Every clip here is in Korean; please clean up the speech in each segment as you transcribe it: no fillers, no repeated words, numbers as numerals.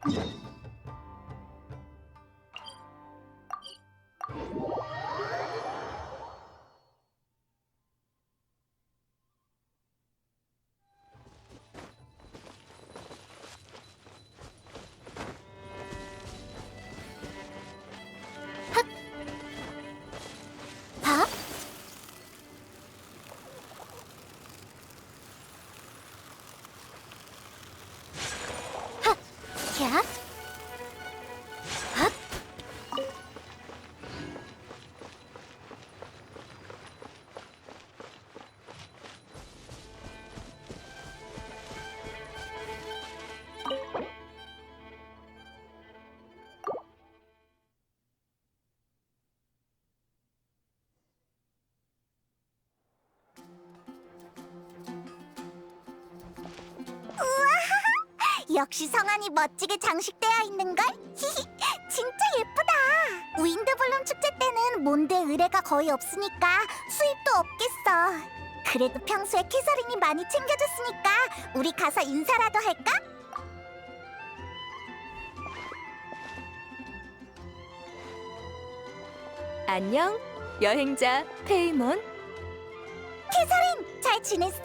밥? 핫! 야! 핫! 역시 성안이 멋지게 장식되어 있는걸? 진짜 예쁘다. 윈드블룸 축제 때는 몬드에 의뢰가 거의 없으니까 수입도 없겠어. 그래도 평소에 캐서린이 많이 챙겨줬으니까 우리 가서 인사라도 할까? 안녕, 여행자 페이몬. 캐서린, 잘 지냈어?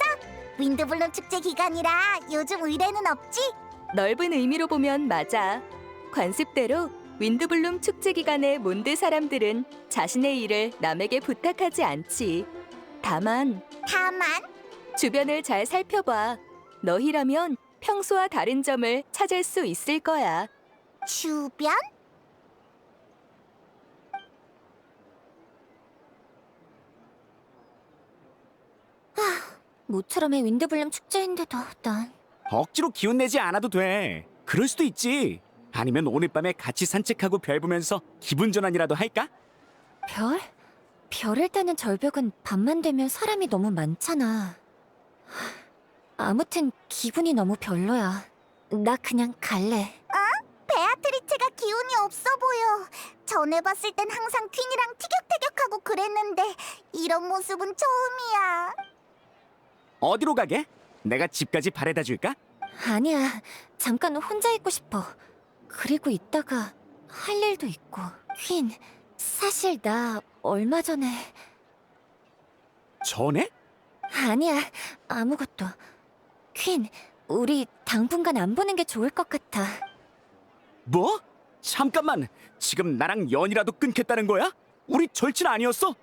윈드블룸 축제 기간이라 요즘 의뢰는 없지? 넓은 의미로 보면 맞아. 관습대로 윈드블룸 축제 기간에 몬드 사람들은 자신의 일을 남에게 부탁하지 않지. 다만 다만 주변을 잘 살펴봐. 너희라면 평소와 다른 점을 찾을 수 있을 거야. 주변? 모처럼의 윈드블룸 축제인데도 난 억지로 기운 내지 않아도 돼. 그럴 수도 있지. 아니면 오늘 밤에 같이 산책하고 별 보면서 기분 전환이라도 할까? 별? 별을 따는 절벽은 밤만 되면 사람이 너무 많잖아. 아무튼 기분이 너무 별로야. 나 그냥 갈래. 베아트리체가 기운이 없어 보여. 전에 봤을 땐 항상 퀸이랑 티격태격하고 그랬는데 이런 모습은 처음이야. 어디로 가게? 내가 집까지 바래다 줄까? 아니야. 잠깐 혼자 있고 싶어. 그리고 이따가 할 일도 있고. 퀸, 사실 나 얼마 전에... 전에? 아니야. 아무것도. 퀸, 우리 당분간 안 보는 게 좋을 것 같아. 뭐? 잠깐만. 지금 나랑 연이라도 끊겠다는 거야? 우리 절친 아니었어?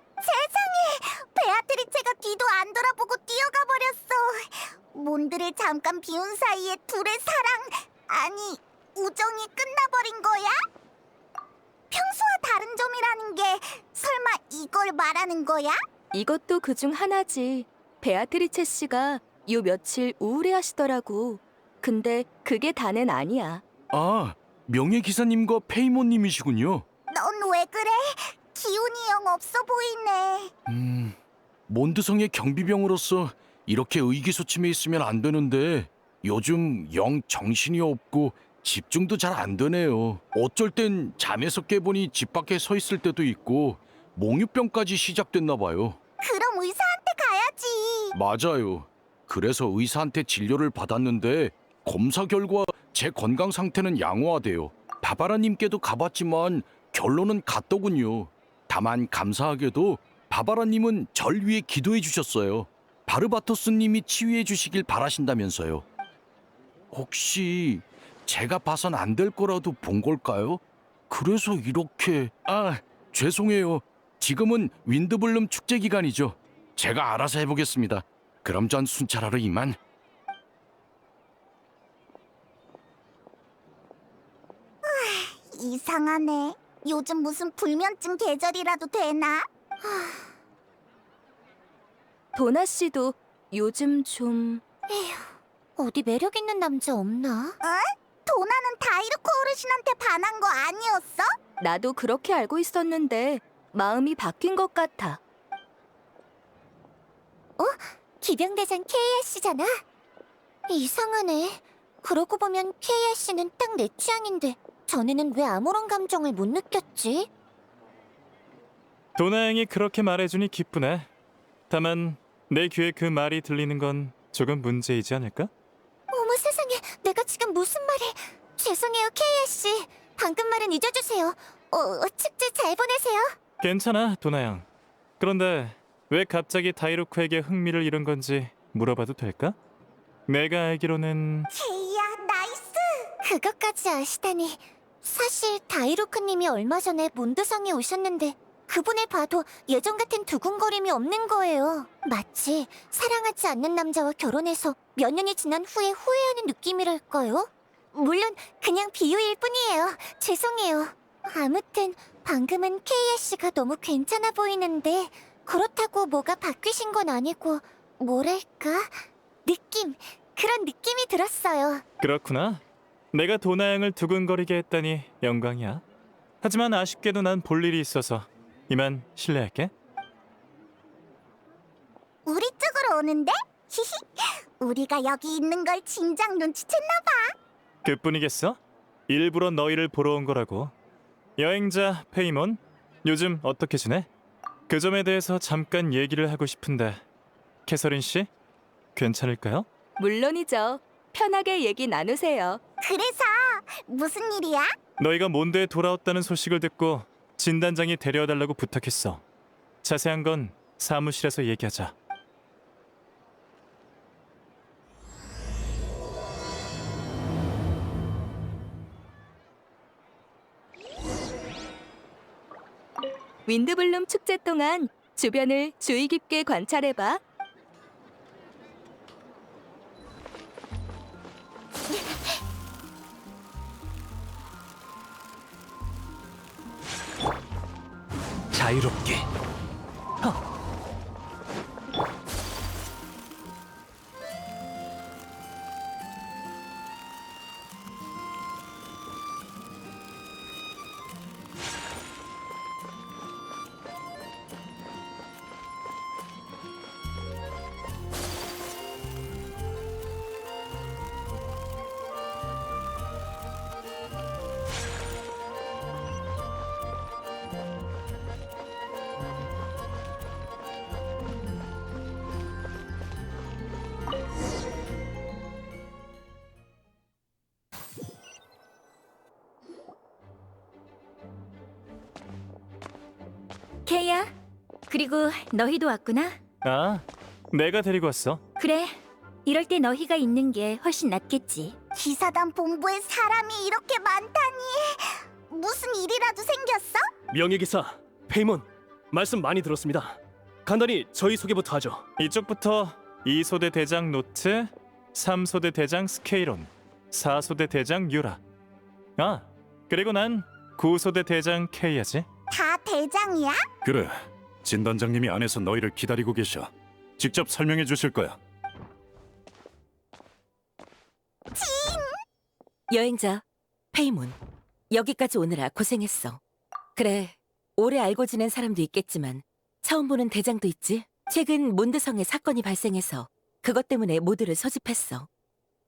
베아트리체가 뒤도 안 돌아보고 뛰어가 버렸어. 몬드를 잠깐 비운 사이에 둘의 사랑, 아니 우정이 끝나버린 거야? 평소와 다른 점이라는 게 설마 이걸 말하는 거야? 이것도 그중 하나지. 베아트리체 씨가 요 며칠 우울해하시더라고. 근데 그게 다는 아니야. 아, 명예기사님과 페이몬님이시군요. 넌 왜 그래? 기운이 영 없어 보이네. 몬드성의 경비병으로서 이렇게 의기소침해 있으면 안 되는데 요즘 영 정신이 없고 집중도 잘 안 되네요. 어쩔 땐 잠에서 깨보니 집 밖에 서 있을 때도 있고 몽유병까지 시작됐나 봐요. 그럼 의사한테 가야지. 맞아요. 그래서 의사한테 진료를 받았는데 검사 결과 제 건강 상태는 양호하대요. 바바라님께도 가봤지만 결론은 같더군요. 다만 감사하게도 바바라님은 절 위해 기도해 주셨어요. 바르바토스님이 치유해 주시길 바라신다면서요. 혹시 제가 봐선 안 될 거라도 본 걸까요? 그래서 이렇게... 아, 죄송해요. 지금은 윈드블룸 축제 기간이죠. 제가 알아서 해보겠습니다. 그럼 전 순찰하러 이만. 이상하네. 요즘 무슨 불면증 계절이라도 되나? 도나 씨도 요즘 좀... 어디 매력 있는 남자 없나? 도나는 다이루코 어르신한테 반한 거 아니었어? 나도 그렇게 알고 있었는데 마음이 바뀐 것 같아. 기병대장 케이아 씨잖아. 이상하네. 그러고 보면 케이아 씨는 딱 내 취향인데 전에는 왜 아무런 감정을 못 느꼈지? 도나 양이 그렇게 말해주니 기쁘네. 다만 내 귀에 그 말이 들리는 건 조금 문제이지 않을까? 어머 세상에, 내가 지금 무슨 말을... 죄송해요, 케이아 씨. 방금 말은 잊어주세요. 축제 잘 보내세요. 괜찮아, 도나양. 그런데 왜 갑자기 다이루크에게 흥미를 잃은 건지 물어봐도 될까? 내가 알기로는 케이아, 나이스! 그것까지 아시다니. 사실 다이루크님이 얼마 전에 몬드성에 오셨는데 그분을 봐도 예전 같은 두근거림이 없는 거예요. 마치 사랑하지 않는 남자와 결혼해서 몇 년이 지난 후에 후회하는 느낌이랄까요? 물론 그냥 비유일 뿐이에요. 죄송해요. 아무튼 방금은 케이아 씨가 너무 괜찮아 보이는데 그렇다고 뭐가 바뀌신 건 아니고 뭐랄까? 그런 느낌이 들었어요. 그렇구나. 내가 도나양을 두근거리게 했다니 영광이야. 하지만 아쉽게도 난 볼 일이 있어서 이만 실례할게. 우리 쪽으로 오는데? 히히. 우리가 여기 있는 걸 진작 눈치챘나 봐. 그뿐이겠어? 일부러 너희를 보러 온 거라고. 여행자 페이몬, 요즘 어떻게 지내? 그 점에 대해서 잠깐 얘기를 하고 싶은데 캐서린 씨, 괜찮을까요? 물론이죠. 편하게 얘기 나누세요. 그래서 무슨 일이야? 너희가 몬드에 돌아왔다는 소식을 듣고 진단장이 데려와달라고 부탁했어. 자세한 건 사무실에서 얘기하자. 윈드블룸 축제 동안 주변을 주의 깊게 관찰해봐. 자유롭게. 케이야, 그리고 너희도 왔구나. 아, 내가 데리고 왔어. 그래, 이럴 때 너희가 있는 게 훨씬 낫겠지. 기사단 본부에 사람이 이렇게 많다니. 무슨 일이라도 생겼어? 명예기사 페이몬, 말씀 많이 들었습니다. 간단히 저희 소개부터 하죠. 이쪽부터 2소대 대장 노트, 3소대 대장 스케이론, 4소대 대장 유라. 아, 그리고 난 9소대 대장 케이야지. 다 대장이야? 그래, 진단장님이 안에서 너희를 기다리고 계셔. 직접 설명해 주실 거야. 여행자 페이몬, 여기까지 오느라 고생했어. 그래, 오래 알고 지낸 사람도 있겠지만 처음 보는 대장도 있지. 최근 몬드성에 사건이 발생해서 그것 때문에 모두를 소집했어.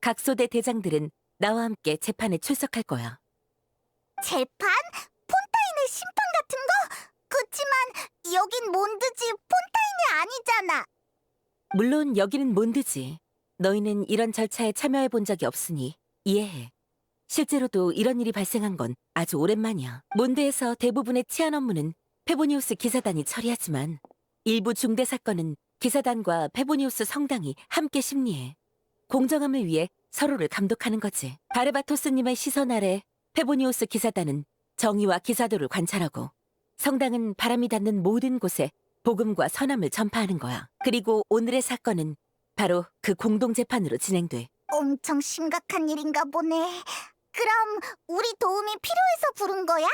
각 소대 대장들은 나와 함께 재판에 출석할 거야. 재판? 폰타인의 심판 같은 거? 그치만 여긴 몬드지 폰타인이 아니잖아. 물론 여기는 몬드지. 너희는 이런 절차에 참여해 본 적이 없으니 이해해. 실제로도 이런 일이 발생한 건 아주 오랜만이야. 몬드에서 대부분의 치안 업무는 페보니우스 기사단이 처리하지만 일부 중대 사건은 기사단과 페보니우스 성당이 함께 심리해. 공정함을 위해 서로를 감독하는 거지. 바르바토스님의 시선 아래 페보니우스 기사단은 정의와 기사도를 관찰하고 성당은 바람이 닿는 모든 곳에 복음과 선함을 전파하는 거야. 그리고 오늘의 사건은 바로 그 공동재판으로 진행돼. 엄청 심각한 일인가 보네. 그럼 우리 도움이 필요해서 부른 거야?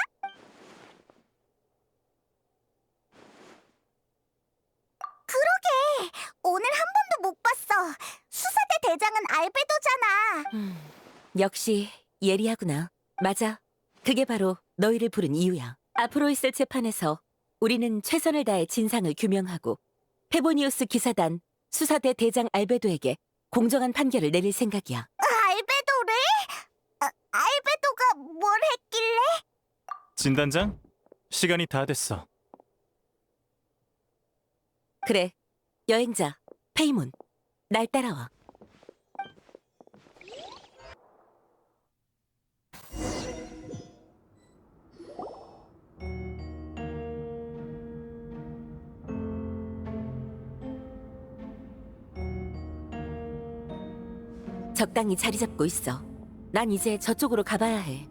그러게, 오늘 한 번도 못 봤어. 수사대 대장은 알베도잖아. 역시 예리하구나. 맞아. 그게 바로 너희를 부른 이유야. 앞으로 있을 재판에서 우리는 최선을 다해 진상을 규명하고 페보니우스 기사단 수사대 대장 알베도에게 공정한 판결을 내릴 생각이야. 알베도래? 알베도가 뭘 했길래? 진단장, 시간이 다 됐어. 그래, 여행자 페이몬, 날 따라와. 적당히 자리 잡고 있어. 난 이제 저쪽으로 가봐야 해.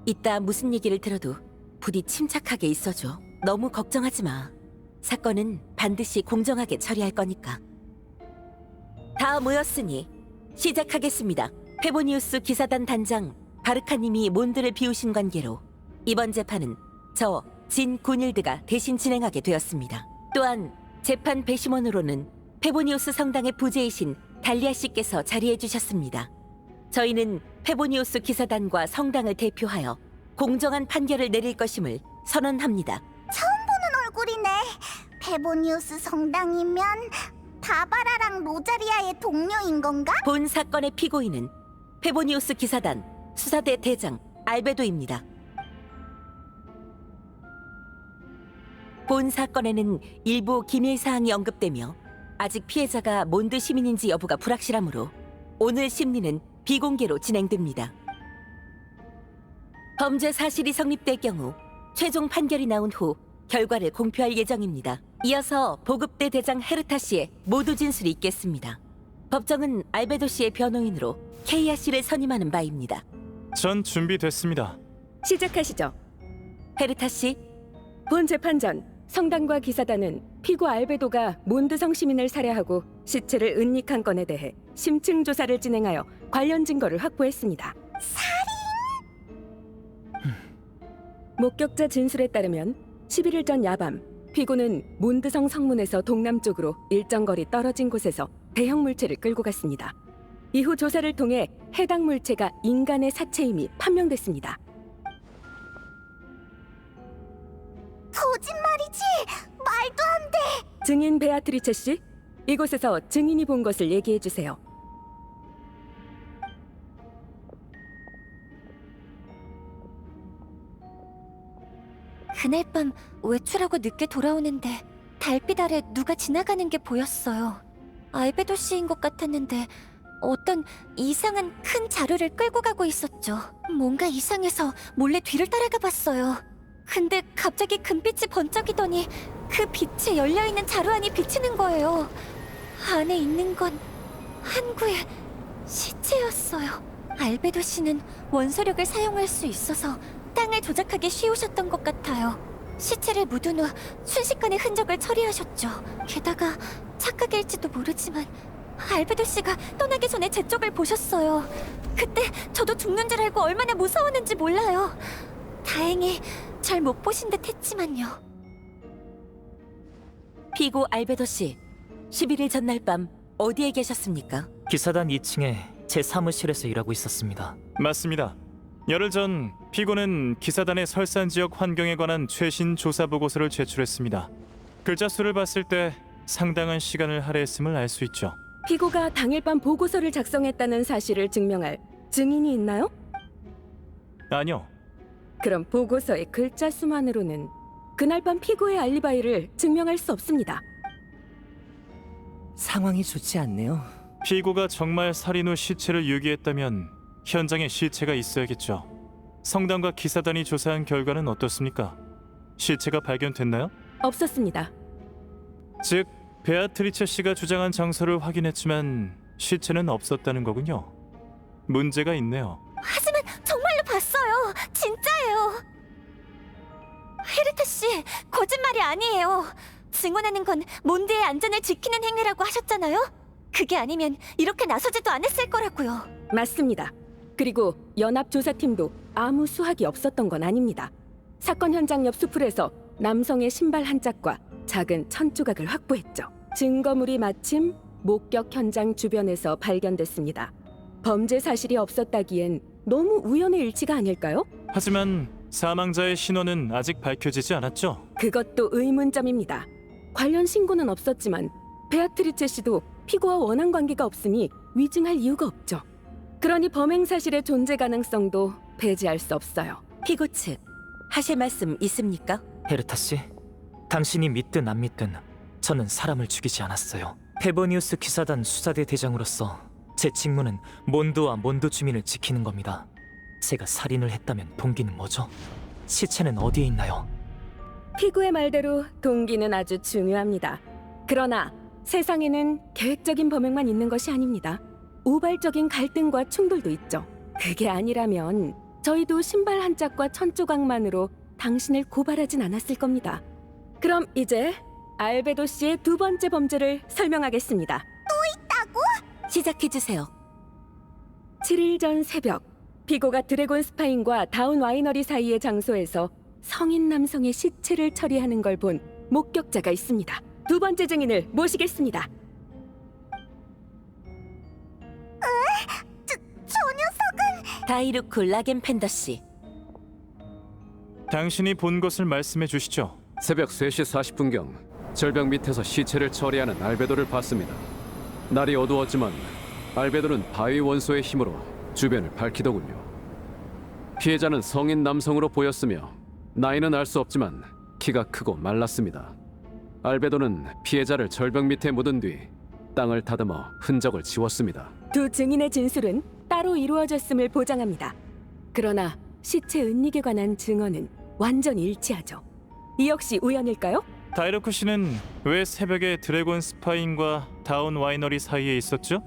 이따 무슨 얘기를 들어도 부디 침착하게 있어줘. 너무 걱정하지 마. 사건은 반드시 공정하게 처리할 거니까. 다 모였으니 시작하겠습니다. 페보니우스 기사단 단장 바르카님이 몬드를 비우신 관계로 이번 재판은 저 진 구닐드가 대신 진행하게 되었습니다. 또한 재판 배심원으로는 페보니우스 성당의 부제이신 달리아 씨께서 자리해 주셨습니다. 저희는 페보니우스 기사단과 성당을 대표하여 공정한 판결을 내릴 것임을 선언합니다. 얼굴이네. 페보니우스 성당이면 바바라랑 로자리아의 동료인 건가? 본 사건의 피고인은 페보니우스 기사단 수사대 대장 알베도입니다. 본 사건에는 일부 기밀 사항이 언급되며 아직 피해자가 몬드 시민인지 여부가 불확실하므로 오늘 심리는 비공개로 진행됩니다. 범죄 사실이 성립될 경우 최종 판결이 나온 후 결과를 공표할 예정입니다. 이어서 보급대 대장 헤르타 씨의 모두 진술이 있겠습니다. 법정은 알베도 씨의 변호인으로 케이아 씨를 선임하는 바입니다. 전 준비됐습니다. 시작하시죠. 헤르타 씨, 본 재판 전 성당과 기사단은 피고 알베도가 몬드성 시민을 살해하고 시체를 은닉한 건에 대해 심층 조사를 진행하여 관련 증거를 확보했습니다. 목격자 진술에 따르면 11일 전 야밤 피고는 몬드성 성문에서 동남쪽으로 일정 거리 떨어진 곳에서 대형 물체를 끌고 갔습니다. 이후 조사를 통해 해당 물체가 인간의 사체임이 판명됐습니다. 거짓말이지. 말도 안 돼. 증인 베아트리체 씨, 이곳에서 증인이 본 것을 얘기해 주세요. 그날 밤 외출하고 늦게 돌아오는데 달빛 아래 누가 지나가는 게 보였어요. 알베도 씨인 것 같았는데 어떤 이상한 큰 자루를 끌고 가고 있었죠. 뭔가 이상해서 몰래 뒤를 따라가 봤어요. 근데 갑자기 금빛이 번쩍이더니 그 빛에 열려있는 자루 안이 비치는 거예요. 안에 있는 건 한구의 시체였어요. 알베도 씨는 원소력을 사용할 수 있어서 땅을 조작하기 쉬우셨던 것 같아요. 시체를 묻은 후 순식간에 흔적을 처리하셨죠. 게다가 착각일지도 모르지만 알베도 씨가 떠나기 전에 제 쪽을 보셨어요. 그때 저도 죽는 줄 알고 얼마나 무서웠는지 몰라요. 다행히 잘 못 보신 듯 했지만요. 피고 알베도 씨, 11일 전날 밤 어디에 계셨습니까? 기사단 2층에 제 사무실에서 일하고 있었습니다. 맞습니다. 열흘 전 피고는 기사단의 설산 지역 환경에 관한 최신 조사 보고서를 제출했습니다. 글자 수를 봤을 때 상당한 시간을 할애했음을 알 수 있죠. 피고가 당일 밤 보고서를 작성했다는 사실을 증명할 증인이 있나요? 아니요. 그럼 보고서의 글자 수만으로는 그날 밤 피고의 알리바이를 증명할 수 없습니다. 상황이 좋지 않네요. 피고가 정말 살인 후 시체를 유기했다면 현장에 시체가 있어야겠죠. 성당과 기사단이 조사한 결과는 어떻습니까? 시체가 발견됐나요? 없었습니다. 즉, 베아트리체 씨가 주장한 장소를 확인했지만 시체는 없었다는 거군요. 문제가 있네요. 하지만 정말로 봤어요. 진짜예요. 헤르타 씨, 거짓말이 아니에요. 증언하는 건 몬드의 안전을 지키는 행위라고 하셨잖아요. 그게 아니면 이렇게 나서지도 않았을 거라고요. 맞습니다. 그리고 연합조사팀도 아무 수확이 없었던 건 아닙니다. 사건 현장 옆 수풀에서 남성의 신발 한 짝과 작은 천 조각을 확보했죠. 증거물이 마침 목격 현장 주변에서 발견됐습니다. 범죄 사실이 없었다기엔 너무 우연의 일치가 아닐까요? 하지만 사망자의 신원은 아직 밝혀지지 않았죠? 그것도 의문점입니다. 관련 신고는 없었지만 베아트리체 씨도 피고와 원한 관계가 없으니 위증할 이유가 없죠. 그러니 범행 사실의 존재 가능성도 배제할 수 없어요. 피고 측, 하실 말씀 있습니까? 헤르타 씨, 당신이 믿든 안 믿든 저는 사람을 죽이지 않았어요. 페보니우스 기사단 수사대 대장으로서 제 직무는 몬드와 몬드 주민을 지키는 겁니다. 제가 살인을 했다면 동기는 뭐죠? 시체는 어디에 있나요? 피고의 말대로 동기는 아주 중요합니다. 그러나 세상에는 계획적인 범행만 있는 것이 아닙니다. 우발적인 갈등과 충돌도 있죠. 그게 아니라면 저희도 신발 한 짝과 천조각만으로 당신을 고발하진 않았을 겁니다. 그럼 이제 알베도 씨의 두 번째 범죄를 설명하겠습니다. 시작해주세요. 7일 전 새벽, 피고가 드래곤 스파인과 다운 와이너리 사이의 장소에서 성인 남성의 시체를 처리하는 걸 본 목격자가 있습니다. 두 번째 증인을 모시겠습니다. 저 녀석은 다이루크 라겐펜더 씨. 당신이 본 것을 말씀해 주시죠. 새벽 3시 40분경 절벽 밑에서 시체를 처리하는 알베도를 봤습니다. 날이 어두웠지만 알베도는 바위 원소의 힘으로 주변을 밝히더군요. 피해자는 성인 남성으로 보였으며 나이는 알 수 없지만 키가 크고 말랐습니다. 알베도는 피해자를 절벽 밑에 묻은 뒤 땅을 다듬어 흔적을 지웠습니다. 두 증인의 진술은 따로 이루어졌음을 보장합니다. 그러나 시체 은닉에 관한 증언은 완전히 일치하죠. 이 역시 우연일까요? 다이로크 씨는 왜 새벽에 드래곤 스파인과 다운 와이너리 사이에 있었죠?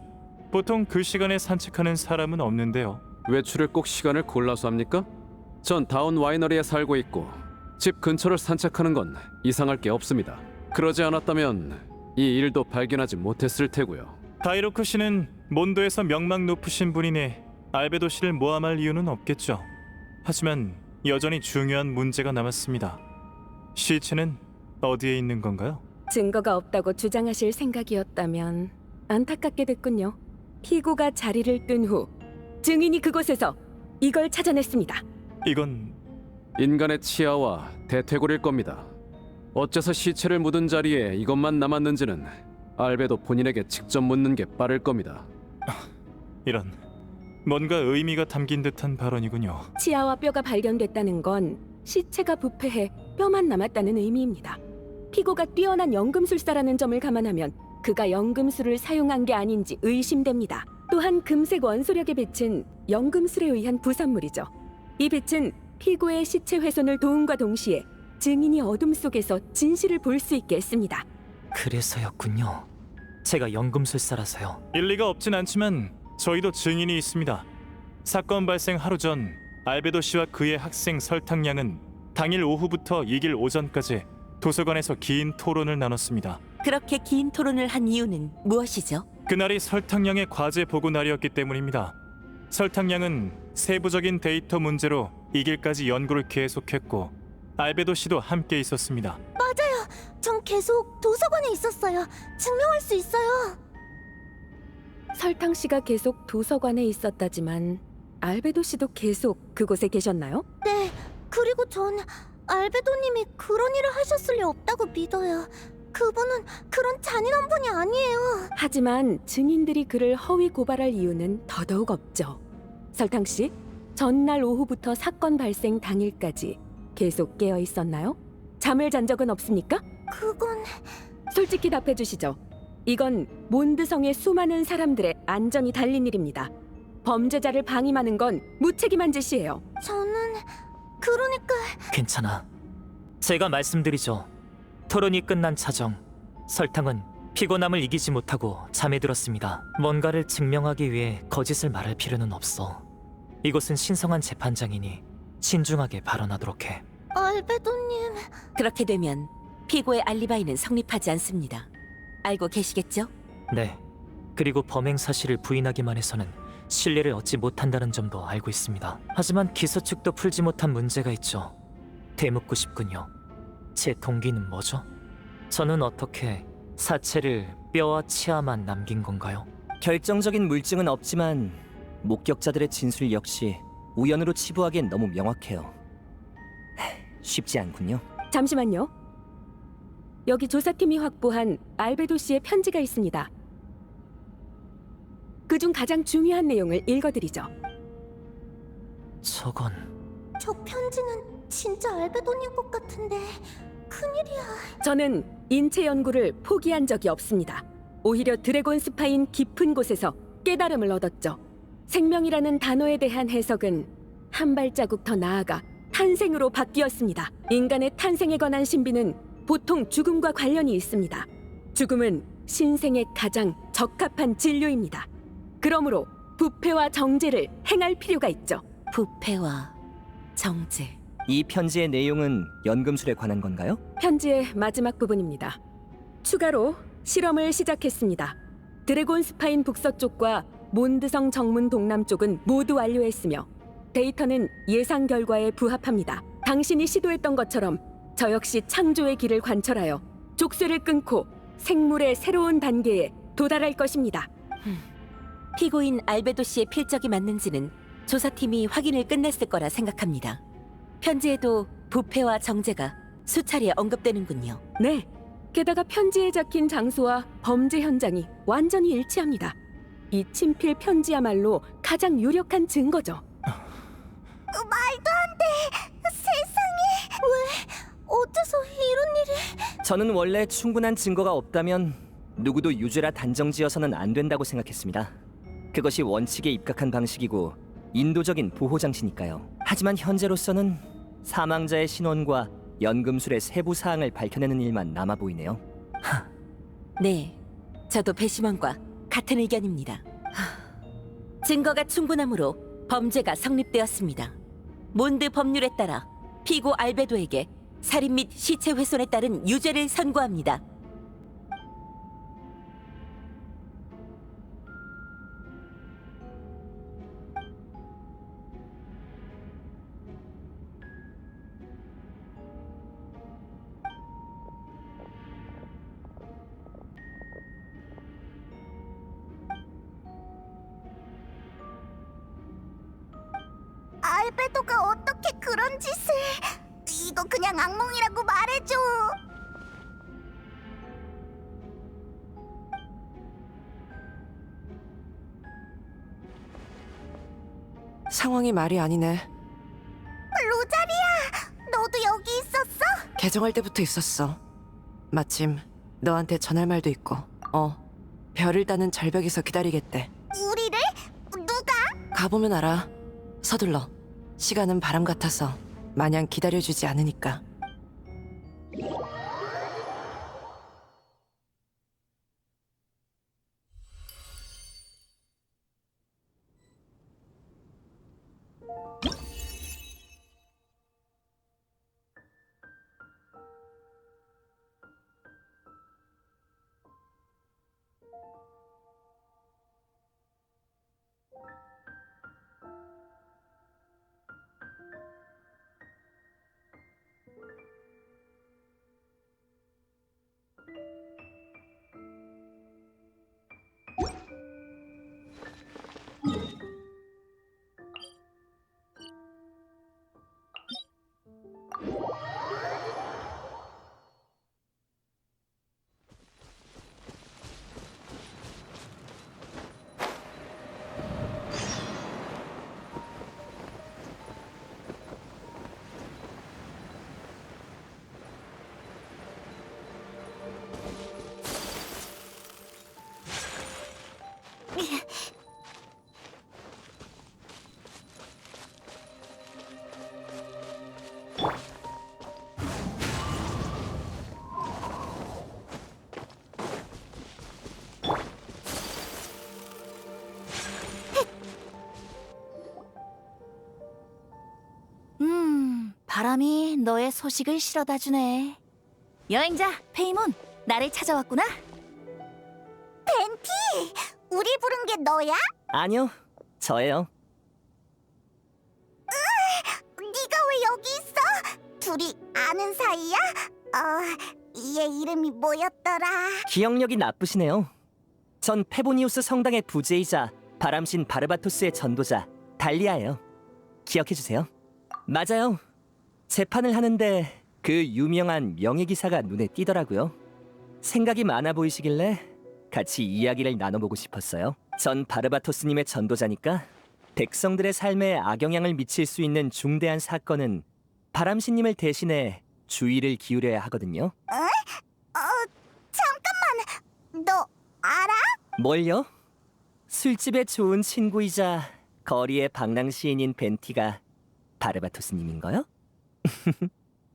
보통 그 시간에 산책하는 사람은 없는데요. 외출을 꼭 시간을 골라서 합니까? 전 다운 와이너리에 살고 있고 집 근처를 산책하는 건 이상할 게 없습니다. 그러지 않았다면 이 일도 발견하지 못했을 테고요. 다이로크 씨는 몬도에서 명망 높으신 분이니 알베도 씨를 모함할 이유는 없겠죠. 하지만 여전히 중요한 문제가 남았습니다. 시체는 어디에 있는 건가요? 증거가 없다고 주장하실 생각이었다면 안타깝게 됐군요. 피고가 자리를 뜬 후 증인이 그곳에서 이걸 찾아냈습니다. 이건 인간의 치아와 대퇴골일 겁니다. 어째서 시체를 묻은 자리에 이것만 남았는지는 알베도 본인에게 직접 묻는 게 빠를 겁니다. 이런 뭔가 의미가 담긴 듯한 발언이군요. 치아와 뼈가 발견됐다는 건 시체가 부패해 뼈만 남았다는 의미입니다. 피고가 뛰어난 연금술사라는 점을 감안하면 그가 연금술을 사용한 게 아닌지 의심됩니다. 또한 금색 원소력의 빛은 연금술에 의한 부산물이죠. 이 빛은 피고의 시체 훼손을 도움과 동시에 증인이 어둠 속에서 진실을 볼 수 있게 했습니다. 그래서였군요. 제가 연금술사라서요. 일리가 없진 않지만 저희도 증인이 있습니다. 사건 발생 하루 전 알베도 씨와 그의 학생 설탕 양은 당일 오후부터 이길 오전까지 도서관에서 긴 토론을 나눴습니다. 그렇게 긴 토론을 한 이유는 무엇이죠? 그날이 설탕 양의 과제 보고 날이었기 때문입니다. 설탕 양은 세부적인 데이터 문제로 이 길까지 연구를 계속했고 알베도 씨도 함께 있었습니다. 맞아요. 전 계속 도서관에 있었어요. 증명할 수 있어요. 설탕 씨가 계속 도서관에 있었다지만 알베도 씨도 계속 그곳에 계셨나요? 네. 그리고 전 알베도님이 그런 일을 하셨을 리 없다고 믿어요. 그분은 그런 잔인한 분이 아니에요. 하지만 증인들이 그를 허위 고발할 이유는 더더욱 없죠. 설탕 씨, 전날 오후부터 사건 발생 당일까지 계속 깨어 있었나요? 잠을 잔 적은 없습니까? 그건... 솔직히 답해 주시죠. 이건 몬드성의 수많은 사람들의 안전이 달린 일입니다. 범죄자를 방임하는 건 무책임한 짓이에요. 저는... 그러니까... 괜찮아. 제가 말씀드리죠. 토론이 끝난 차정 설탕은 피곤함을 이기지 못하고 잠에 들었습니다. 뭔가를 증명하기 위해 거짓을 말할 필요는 없어. 이곳은 신성한 재판장이니 신중하게 발언하도록 해. 알베도님... 그렇게 되면 피고의 알리바이는 성립하지 않습니다. 알고 계시겠죠? 네. 그리고 범행 사실을 부인하기만 해서는 신뢰를 얻지 못한다는 점도 알고 있습니다. 하지만 기소 측도 풀지 못한 문제가 있죠. 되묻고 싶군요. 제 동기는 뭐죠? 저는 어떻게 사체를 뼈와 치아만 남긴 건가요? 결정적인 물증은 없지만 목격자들의 진술 역시 우연으로 치부하기엔 너무 명확해요. 쉽지 않군요. 잠시만요. 여기 조사팀이 확보한 알베도 씨의 편지가 있습니다. 그중 가장 중요한 내용을 읽어드리죠. 저건... 저 편지는 진짜 알베도님 것 같은데... 큰일이야. 저는 인체 연구를 포기한 적이 없습니다. 오히려 드래곤 스파인 깊은 곳에서 깨달음을 얻었죠. 생명이라는 단어에 대한 해석은 한 발자국 더 나아가 탄생으로 바뀌었습니다. 인간의 탄생에 관한 신비는 보통 죽음과 관련이 있습니다. 죽음은 신생에 가장 적합한 진료입니다. 그러므로 부패와 정제를 행할 필요가 있죠. 부패와 정제. 이 편지의 내용은 연금술에 관한 건가요? 편지의 마지막 부분입니다. 추가로 실험을 시작했습니다. 드래곤 스파인 북서쪽과 몬드성 정문 동남쪽은 모두 완료했으며 데이터는 예상 결과에 부합합니다. 당신이 시도했던 것처럼 저 역시 창조의 길을 관철하여 족쇄를 끊고 생물의 새로운 단계에 도달할 것입니다. 피고인 알베도 씨의 필적이 맞는지는 조사팀이 확인을 끝냈을 거라 생각합니다. 편지에도 부패와 정제가 수차례 언급되는군요. 네, 게다가 편지에 적힌 장소와 범죄 현장이 완전히 일치합니다. 이 친필 편지야말로 가장 유력한 증거죠. 말도 안 돼. 세상에. 왜? 어째서 이런 일이? 저는 원래 충분한 증거가 없다면 누구도 유죄라 단정지어서는 안 된다고 생각했습니다. 그것이 원칙에 입각한 방식이고 인도적인 보호 장치니까요. 하지만 현재로서는 사망자의 신원과 연금술의 세부 사항을 밝혀내는 일만 남아 보이네요. 네, 저도 배심원과 같은 의견입니다. 증거가 충분하므로 범죄가 성립되었습니다. 몬드 법률에 따라 피고 알베도에게 살인 및 시체 훼손에 따른 유죄를 선고합니다. 알베도가 어떻게 그런 짓을? 이거 그냥 악몽이라고 말해줘. 상황이 말이 아니네. 로자리야, 너도 여기 있었어? 개정할 때부터 있었어. 마침 너한테 전할 말도 있고. 별을 따는 절벽에서 기다리겠대. 우리를? 누가? 가보면 알아. 서둘러. 시간은 바람 같아서 마냥 기다려주지 않으니까. 바람이 너의 소식을 실어다 주네. 여행자 페이몬, 나를 찾아왔구나. 벤티! 우리 부른 게 너야? 아니요, 저예요. 네가 왜 여기 있어? 둘이 아는 사이야? 얘 이름이 뭐였더라? 기억력이 나쁘시네요. 전 페보니우스 성당의 부제이자 바람신 바르바토스의 전도자 달리아예요. 기억해주세요. 맞아요. 재판을 하는데 그 유명한 명예기사가 눈에 띄더라고요. 생각이 많아 보이시길래 같이 이야기를 나눠보고 싶었어요. 전 바르바토스님의 전도자니까 백성들의 삶에 악영향을 미칠 수 있는 중대한 사건은 바람신님을 대신해 주의를 기울여야 하거든요. 잠깐만! 너 알아? 뭘요? 술집의 좋은 친구이자 거리의 방랑 시인인 벤티가 바르바토스님인가요?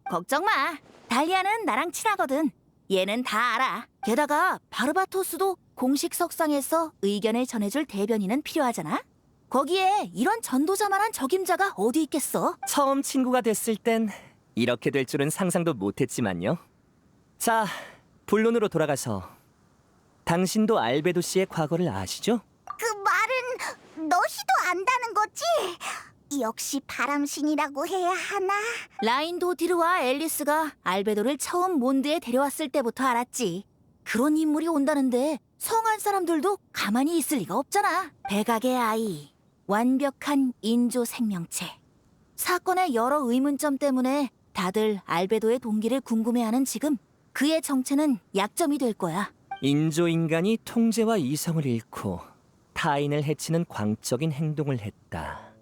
걱정 마. 달리아는 나랑 친하거든. 얘는 다 알아. 게다가 바르바토스도 공식 석상에서 의견을 전해줄 대변인은 필요하잖아. 거기에 이런 전도자만한 적임자가 어디 있겠어? 처음 친구가 됐을 땐 이렇게 될 줄은 상상도 못했지만요. 자, 본론으로 돌아가서 당신도 알베도 씨의 과거를 아시죠? 그 말은 너희도 안다는 거지? 역시 바람신이라고 해야 하나? 라인도 디르와 앨리스가 알베도를 처음 몬드에 데려왔을 때부터 알았지. 그런 인물이 온다는데 성한 사람들도 가만히 있을 리가 없잖아. 백악의 아이, 완벽한 인조 생명체. 사건의 여러 의문점 때문에 다들 알베도의 동기를 궁금해하는 지금 그의 정체는 약점이 될 거야. 인조인간이 통제와 이성을 잃고 타인을 해치는 광적인 행동을 했다.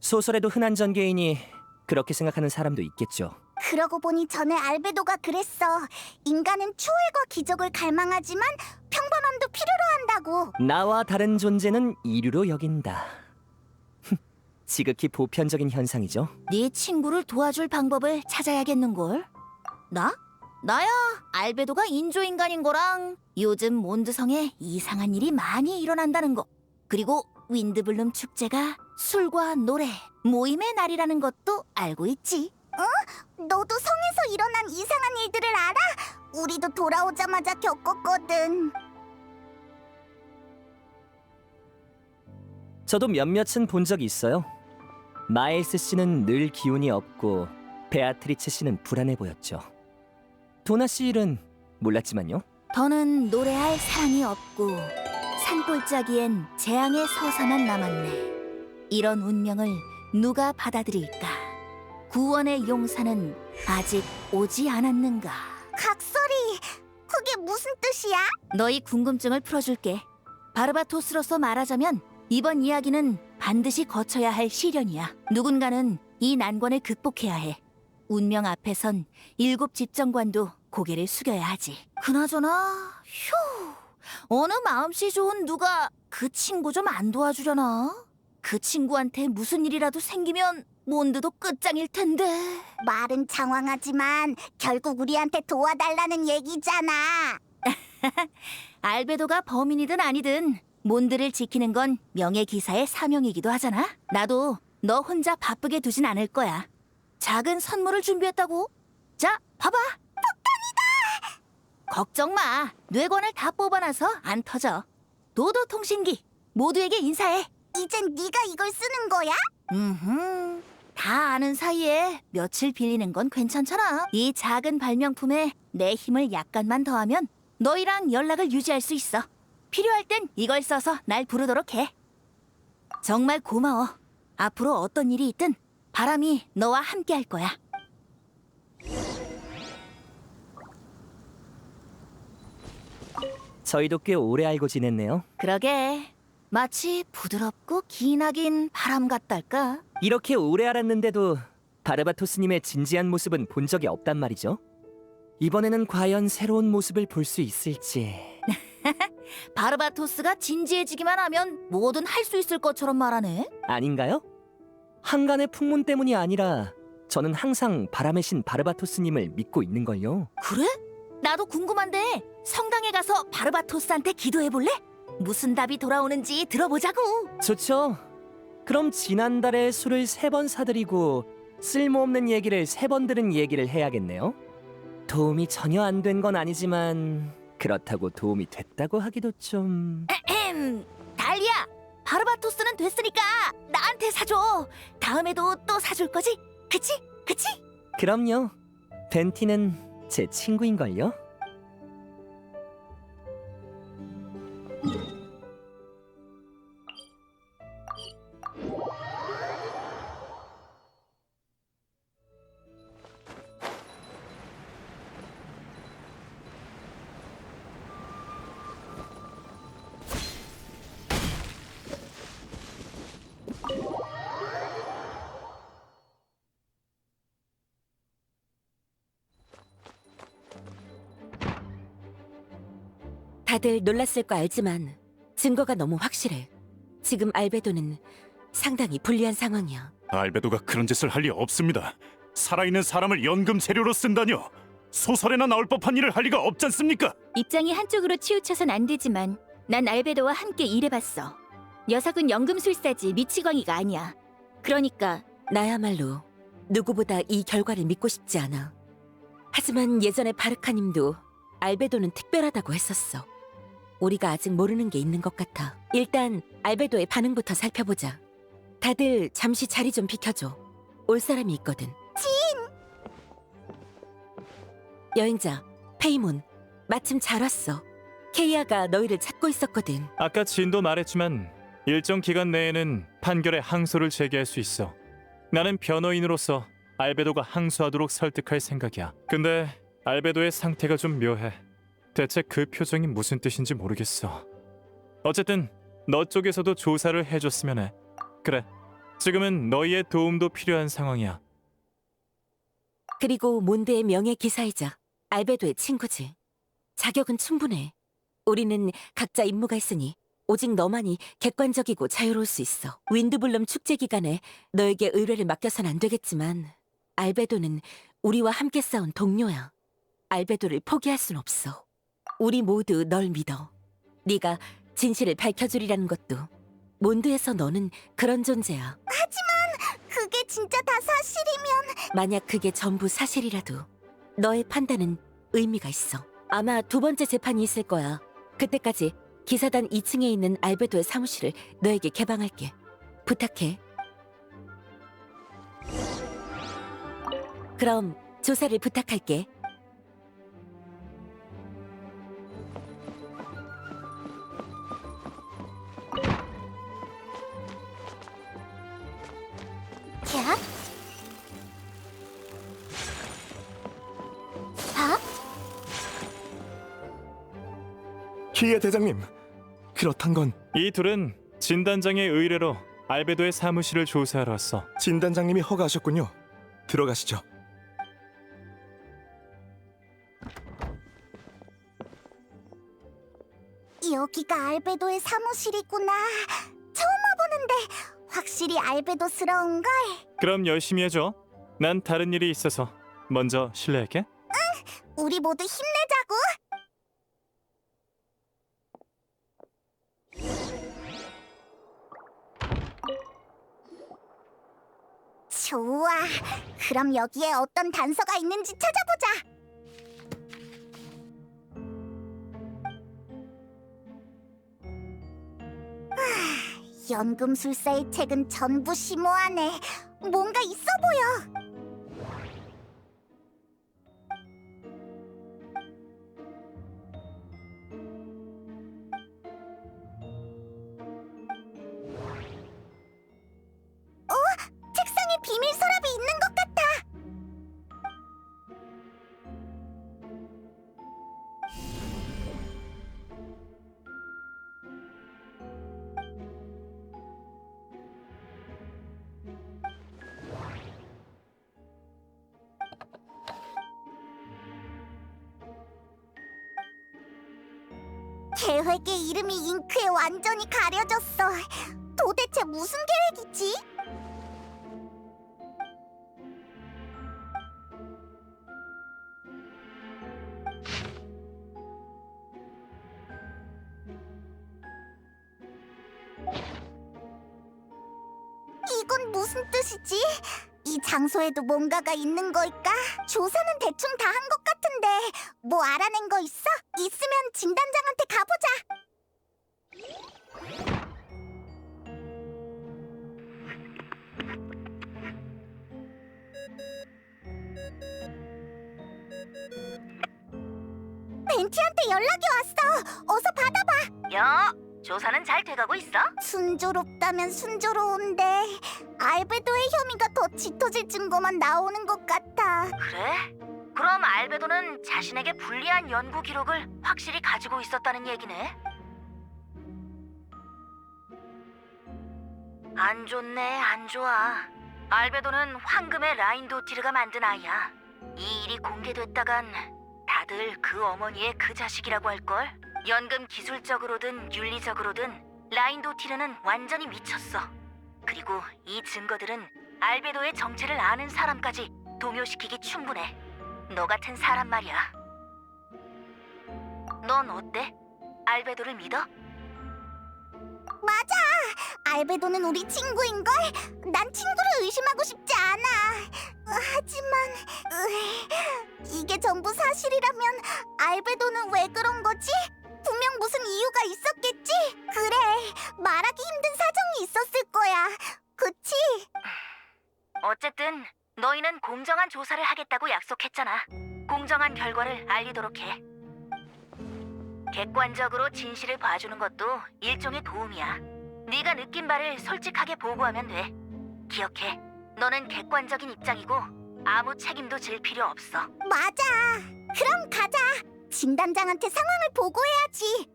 소설에도 흔한 전개이니 그렇게 생각하는 사람도 있겠죠. 그러고 보니 전에 알베도가 그랬어. 인간은 초월과 기적을 갈망하지만 평범함도 필요로 한다고. 나와 다른 존재는 이류로 여긴다. 지극히 보편적인 현상이죠. 네 친구를 도와줄 방법을 찾아야겠는걸. 나야 알베도가 인조인간인 거랑 요즘 몬드성에 이상한 일이 많이 일어난다는 거, 그리고 윈드블룸 축제가 술과 노래, 모임의 날이라는 것도 알고 있지. 너도 성에서 일어난 이상한 일들을 알아? 우리도 돌아오자마자 겪었거든. 저도 몇몇은 본 적이 있어요. 마일스 씨는 늘 기운이 없고 베아트리체 씨는 불안해 보였죠. 도나 씨 일은 몰랐지만요. 더는 노래할 사랑이 없고 산골짜기엔 재앙의 서사만 남았네. 이런 운명을 누가 받아들일까? 구원의 용사는 아직 오지 않았는가? 각설이, 그게 무슨 뜻이야? 너희 궁금증을 풀어줄게. 바르바토스로서 말하자면 이번 이야기는 반드시 거쳐야 할 시련이야. 누군가는 이 난관을 극복해야 해. 운명 앞에선 7 집정관도 고개를 숙여야 하지. 그나저나 휴, 어느 마음씨 좋은 누가 그 친구 좀 안 도와주려나? 그 친구한테 무슨 일이라도 생기면 몬드도 끝장일 텐데. 말은 장황하지만 결국 우리한테 도와달라는 얘기잖아. 알베도가 범인이든 아니든 몬드를 지키는 건 명예기사의 사명이기도 하잖아. 나도 너 혼자 바쁘게 두진 않을 거야. 작은 선물을 준비했다고. 자, 봐봐. 폭탄이다! 걱정 마. 뇌관을 다 뽑아놔서 안 터져. 도도 통신기, 모두에게 인사해. 이젠 네가 이걸 쓰는 거야? 다 아는 사이에 며칠 빌리는 건 괜찮잖아. 이 작은 발명품에 내 힘을 약간만 더하면 너희랑 연락을 유지할 수 있어. 필요할 땐 이걸 써서 날 부르도록 해. 정말 고마워. 앞으로 어떤 일이 있든 바람이 너와 함께 할 거야. 저희도 꽤 오래 알고 지냈네요. 그러게. 마치 부드럽고 기나긴 바람 같달까? 이렇게 오래 알았는데도 바르바토스님의 진지한 모습은 본 적이 없단 말이죠. 이번에는 과연 새로운 모습을 볼 수 있을지. 바르바토스가 진지해지기만 하면 뭐든 할 수 있을 것처럼 말하네. 아닌가요? 한간의 풍문 때문이 아니라 저는 항상 바람의 신 바르바토스님을 믿고 있는걸요. 그래? 나도 궁금한데 성당에 가서 바르바토스한테 기도해볼래? 무슨 답이 돌아오는지 들어보자고. 좋죠. 그럼 지난달에 술을 3번 사드리고 쓸모없는 얘기를 3번 들은 얘기를 해야겠네요. 도움이 전혀 안 된 건 아니지만 그렇다고 도움이 됐다고 하기도 좀... 달리야, 바르바토스는 됐으니까 나한테 사줘. 다음에도 또 사줄 거지? 그치? 그치? 그럼요. 벤티는 제 친구인걸요. 다들 놀랐을 거 알지만 증거가 너무 확실해. 지금 알베도는 상당히 불리한 상황이야. 알베도가 그런 짓을 할 리 없습니다. 살아있는 사람을 연금 재료로 쓴다뇨. 소설에나 나올 법한 일을 할 리가 없지 않습니까? 입장이 한쪽으로 치우쳐선 안 되지만 난 알베도와 함께 일해봤어. 녀석은 연금술사지 미치광이가 아니야. 그러니까 나야말로 누구보다 이 결과를 믿고 싶지 않아. 하지만 예전에 바르카님도 알베도는 특별하다고 했었어. 우리가 아직 모르는 게 있는 것 같아. 일단 알베도의 반응부터 살펴보자. 다들 잠시 자리 좀 비켜줘. 올 사람이 있거든. 여행자, 페이몬, 마침 잘 왔어. 케이아가 너희를 찾고 있었거든. 아까 진도 말했지만 일정 기간 내에는 판결에 항소를 제기할 수 있어. 나는 변호인으로서 알베도가 항소하도록 설득할 생각이야. 근데 알베도의 상태가 좀 묘해. 대체 그 표정이 무슨 뜻인지 모르겠어. 어쨌든 너 쪽에서도 조사를 해줬으면 해. 그래, 지금은 너희의 도움도 필요한 상황이야. 그리고 몬드의 명예 기사이자 알베도의 친구지. 자격은 충분해. 우리는 각자 임무가 있으니 오직 너만이 객관적이고 자유로울 수 있어. 윈드블룸 축제 기간에 너에게 의뢰를 맡겨선 안 되겠지만 알베도는 우리와 함께 싸운 동료야. 알베도를 포기할 순 없어. 우리 모두 널 믿어. 네가 진실을 밝혀주리라는 것도 몬드에서 너는 그런 존재야. 하지만 그게 진짜 다 사실이면 만약 그게 전부 사실이라도 너의 판단은 의미가 있어. 아마 두 번째 재판이 있을 거야. 그때까지 기사단 2층에 있는 알베도의 사무실을 너에게 개방할게. 부탁해. 그럼 조사를 부탁할게. 캬? 밥? 키예 대장님, 그렇단 건 이 둘은 진단장의 의뢰로 알베도의 사무실을 조사하러 왔어. 진단장님이 허가하셨군요. 들어가시죠. 여기가 알베도의 사무실이구나. 처음 와보는데 확실히 알베도스러운걸. 그럼 열심히 해줘. 난 다른 일이 있어서 먼저 실례할게. 우리 모두 힘내자고. 좋아. 그럼 여기에 어떤 단서가 있는지 찾아보자. 연금술사의 책은 전부 심오하네. 뭔가 있어 보여. 책상에 비밀 서랍이 있는 것 같아. 계획의 이름이 잉크에 완전히 가려졌어. 도대체 무슨 계획이지? 이건 무슨 뜻이지? 이 장소에도 뭔가가 있는 걸까? 조사는 대충 다 한 것 같은데 뭐 알아낸 거 있어? 있으면 진단장한테 가보자. 벤티한테 연락이 왔어. 어서 받아봐. 야, 조사는 잘 돼가고 있어? 순조롭다면 순조로운데 알베도의 혐의가 더 짙어질 증거만 나오는 것 같아. 그래? 그럼 알베도는 자신에게 불리한 연구 기록을 확실히 가지고 있었다는 얘기네? 안 좋네, 안 좋아. 알베도는 황금의 라인도티르가 만든 아이야. 이 일이 공개됐다간 다들 그 어머니의 그 자식이라고 할걸? 연금 기술적으로든 윤리적으로든 라인도티르는 완전히 미쳤어. 그리고 이 증거들은 알베도의 정체를 아는 사람까지 동요시키기 충분해. 너 같은 사람 말이야. 넌 어때? 알베도를 믿어? 맞아! 알베도는 우리 친구인걸? 난 친구를 의심하고 싶지 않아. 하지만 이게 전부 사실이라면 알베도는 왜 그런 거지? 분명 무슨 이유가 있었겠지? 그래, 말하기 힘든 사정이 있었을 거야. 그치? 어쨌든 너희는 공정한 조사를 하겠다고 약속했잖아. 공정한 결과를 알리도록 해. 객관적으로 진실을 봐주는 것도 일종의 도움이야. 네가 느낀 바를 솔직하게 보고하면 돼. 기억해, 너는 객관적인 입장이고 아무 책임도 질 필요 없어. 맞아. 그럼 가자. 진단장한테 상황을 보고해야지.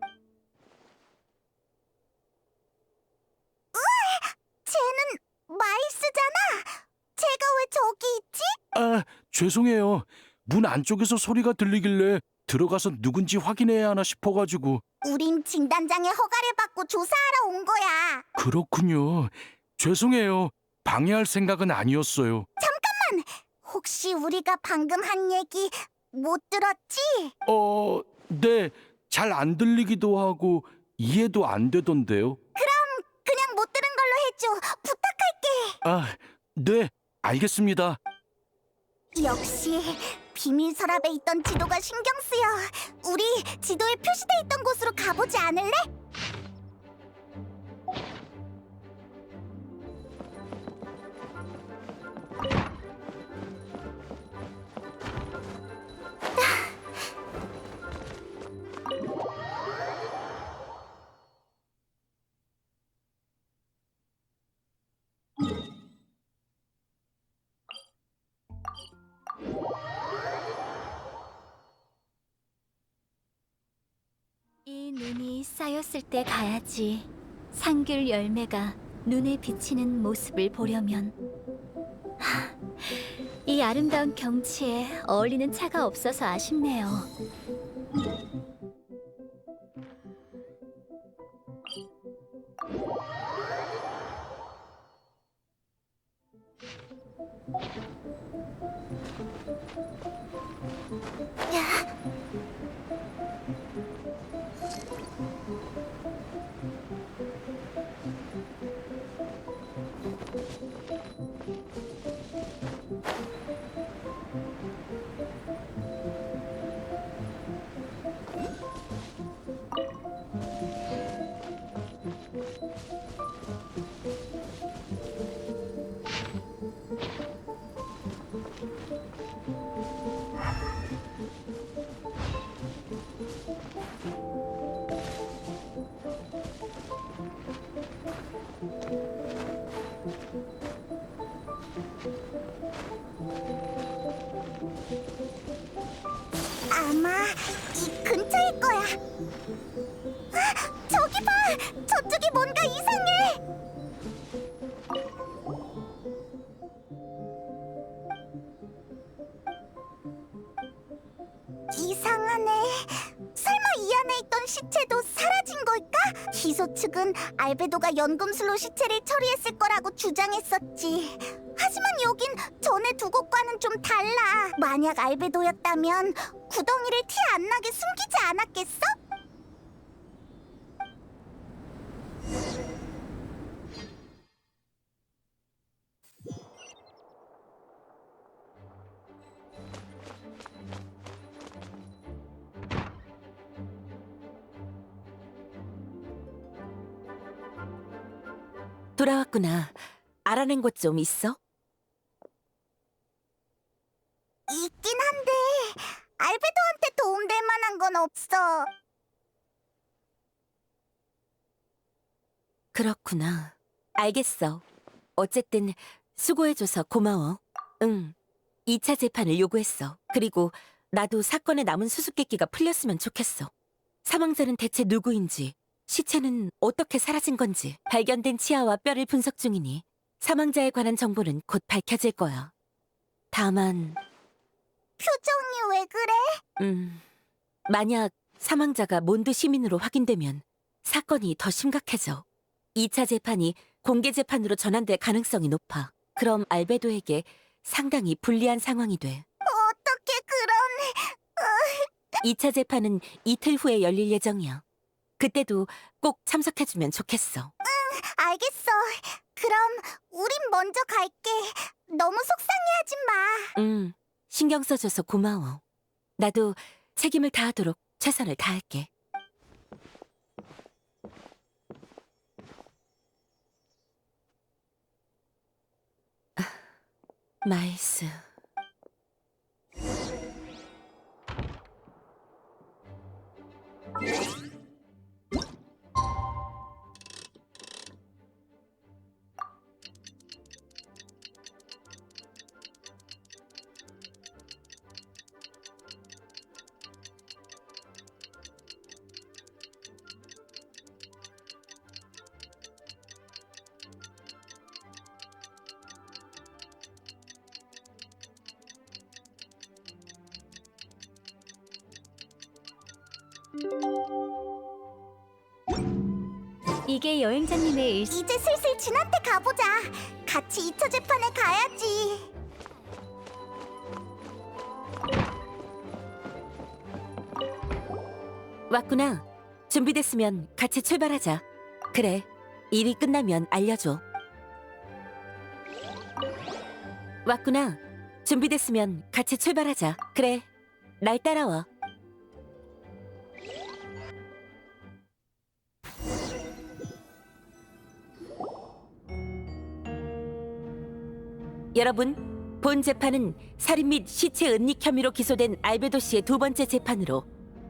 으아! 쟤는 마일스잖아. 쟤가 왜 저기 있지? 아, 죄송해요. 문 안쪽에서 소리가 들리길래 들어가서 누군지 확인해야 하나 싶어가지고. 우린 진단장의 허가를 받고 조사하러 온 거야. 그렇군요. 죄송해요. 방해할 생각은 아니었어요. 잠깐만! 혹시 우리가 방금 한 얘기 못 들었지? 네. 잘 안 들리기도 하고 이해도 안 되던데요. 그럼 그냥 못 들은 걸로 해줘. 부탁할게. 아, 네. 알겠습니다. 역시 비밀 서랍에 있던 지도가 신경 쓰여. 우리 지도에 표시돼 있던 곳으로 가보지 않을래? 이 눈이 쌓였을 때 가야지. 상귤 열매가 눈에 비치는 모습을 보려면. 이 아름다운 경치에 어울리는 차가 없어서 아쉽네요. 아마 이 근처일 거야. 저기 봐! 저쪽이 뭔가 이상해! 이상하네. 설마 이 안에 있던 시체도 사라진 걸까? 기소 측은 알베도가 연금술로 시체를 처리했을 거라고 주장했었지. 하지만 여긴 전에 두 곳과는 좀 달라. 만약 알베도였다면 구덩이를 티 안 나게 숨기지 않았겠어? 돌아왔구나. 알아낸 것 좀 있어? 있긴 한데 알베도한테 도움될 만한 건 없어. 그렇구나. 알겠어. 어쨌든 수고해줘서 고마워. 응. 2차 재판을 요구했어. 그리고 나도 사건의 남은 수수께끼가 풀렸으면 좋겠어. 사망자는 대체 누구인지, 시체는 어떻게 사라진 건지, 발견된 치아와 뼈를 분석 중이니 사망자에 관한 정보는 곧 밝혀질 거야. 다만 표정이 왜 그래? 만약 사망자가 몬드 시민으로 확인되면 사건이 더 심각해져. 2차 재판이 공개 재판으로 전환될 가능성이 높아. 그럼 알베도에게 상당히 불리한 상황이 돼. 어떻게 그럴 2차 재판은 이틀 후에 열릴 예정이야. 그때도 꼭 참석해주면 좋겠어. 알겠어. 그럼 우린 먼저 갈게. 너무 속상해하지 마. 신경 써줘서 고마워. 나도 책임을 다하도록 최선을 다할게. 마일스. 이게 여행자님의 일시. 이제 슬슬 진한테 가보자. 같이 2차 재판에 가야지. 왔구나. 준비됐으면 같이 출발하자. 그래. 일이 끝나면 알려줘. 왔구나. 준비됐으면 같이 출발하자. 그래. 날 따라와. 여러분, 본 재판은 살인 및 시체 은닉 혐의로 기소된 알베도 씨의 두 번째 재판으로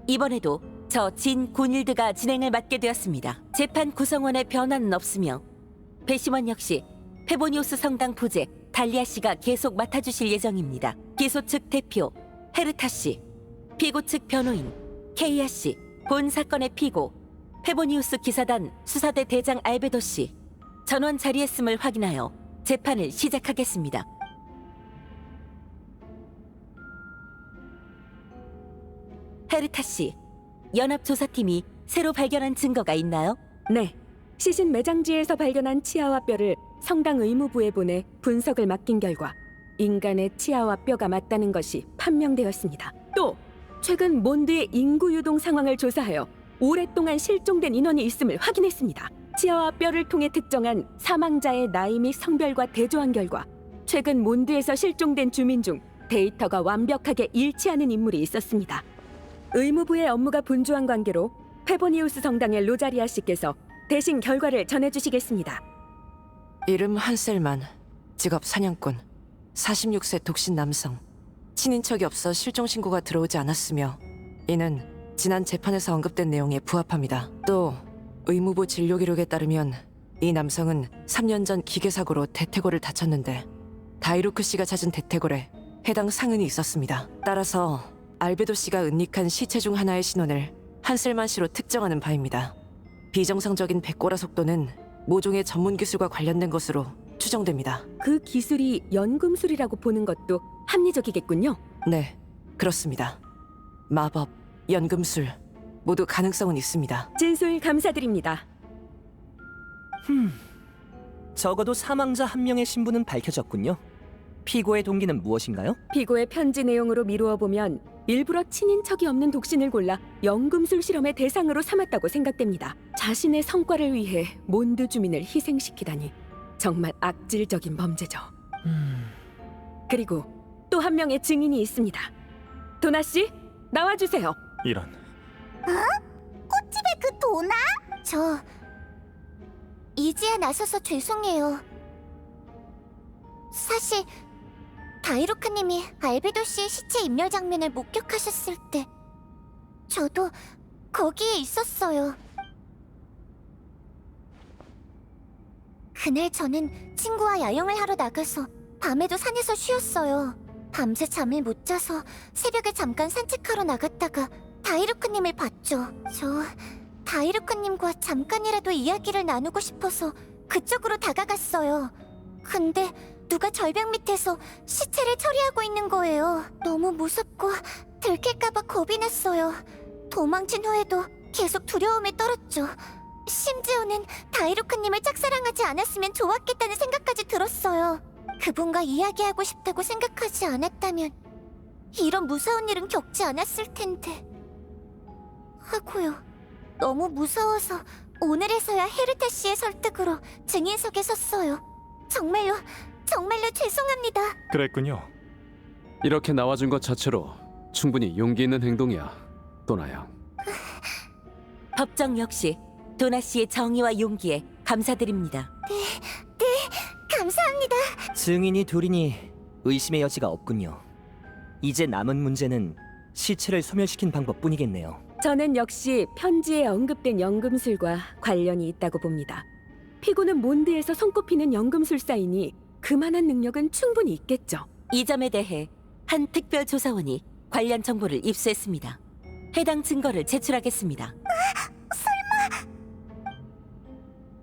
이번에도 저 진 고닐드가 진행을 맡게 되었습니다. 재판 구성원의 변화는 없으며 배심원 역시 페보니우스 성당 부제 달리아 씨가 계속 맡아주실 예정입니다. 기소 측 대표 헤르타 씨, 피고 측 변호인 케이아 씨, 본 사건의 피고 페보니우스 기사단 수사대 대장 알베도 씨 전원 자리했음을 확인하여 재판을 시작하겠습니다. 헤르타 씨, 연합조사팀이 새로 발견한 증거가 있나요? 네. 시신 매장지에서 발견한 치아와 뼈를 성당 의무부에 보내 분석을 맡긴 결과 인간의 치아와 뼈가 맞다는 것이 판명되었습니다. 또 최근 몬드의 인구 유동 상황을 조사하여 오랫동안 실종된 인원이 있음을 확인했습니다. 치아와 뼈를 통해 특정한 사망자의 나이 및 성별과 대조한 결과 최근 몬드에서 실종된 주민 중 데이터가 완벽하게 일치하는 인물이 있었습니다. 의무부의 업무가 분주한 관계로 페보니우스 성당의 로자리아 씨께서 대신 결과를 전해주시겠습니다. 이름 한셀만, 직업 사냥꾼, 46세 독신 남성. 친인척이 없어 실종 신고가 들어오지 않았으며 이는 지난 재판에서 언급된 내용에 부합합니다. 또 의무부 진료 기록에 따르면 이 남성은 3년 전 기계 사고로 대퇴골을 다쳤는데 다이루크 씨가 찾은 대퇴골에 해당 상흔이 있었습니다. 따라서 알베도 씨가 은닉한 시체 중 하나의 신원을 한셀만 씨로 특정하는 바입니다. 비정상적인 백골화 속도는 모종의 전문 기술과 관련된 것으로 추정됩니다. 그 기술이 연금술이라고 보는 것도 합리적이겠군요. 네, 그렇습니다. 마법, 연금술 모두 가능성은 있습니다. 진술 감사드립니다. 적어도 사망자 한 명의 신분은 밝혀졌군요. 피고의 동기는 무엇인가요? 피고의 편지 내용으로 미루어 보면 일부러 친인척이 없는 독신을 골라 연금술 실험의 대상으로 삼았다고 생각됩니다. 자신의 성과를 위해 몬드 주민을 희생시키다니 정말 악질적인 범죄죠. 그리고 또 한 명의 증인이 있습니다. 도나 씨, 나와주세요. 이런. 꽃집의 그 도나? 저 이제야 나서서 죄송해요. 사실 다이루카님이 알베도 씨의 시체 인멸 장면을 목격하셨을 때 저도 거기에 있었어요. 그날 저는 친구와 야영을 하러 나가서 밤에도 산에서 쉬었어요. 밤새 잠을 못 자서 새벽에 잠깐 산책하러 나갔다가 다이루카님을 봤죠. 저 다이루카님과 잠깐이라도 이야기를 나누고 싶어서 그쪽으로 다가갔어요. 근데 누가 절벽 밑에서 시체를 처리하고 있는 거예요. 너무 무섭고 들킬까봐 겁이 났어요. 도망친 후에도 계속 두려움에 떨었죠. 심지어는 다이루카님을 짝사랑하지 않았으면 좋았겠다는 생각까지 들었어요. 그분과 이야기하고 싶다고 생각하지 않았다면 이런 무서운 일은 겪지 않았을 텐데. 하고요. 너무 무서워서 오늘에서야 헤르타 씨의 설득으로 증인석에 섰어요. 정말로 죄송합니다. 그랬군요. 이렇게 나와준 것 자체로 충분히 용기 있는 행동이야, 도나양. 법정 역시 도나 씨의 정의와 용기에 감사드립니다. 네, 감사합니다. 증인이 둘이니 의심의 여지가 없군요. 이제 남은 문제는 시체를 소멸시킨 방법뿐이겠네요. 저는 역시 편지에 언급된 연금술과 관련이 있다고 봅니다. 피고는 몬드에서 손꼽히는 연금술사이니 그만한 능력은 충분히 있겠죠. 이 점에 대해 한 특별 조사원이 관련 정보를 입수했습니다. 해당 증거를 제출하겠습니다. 설마...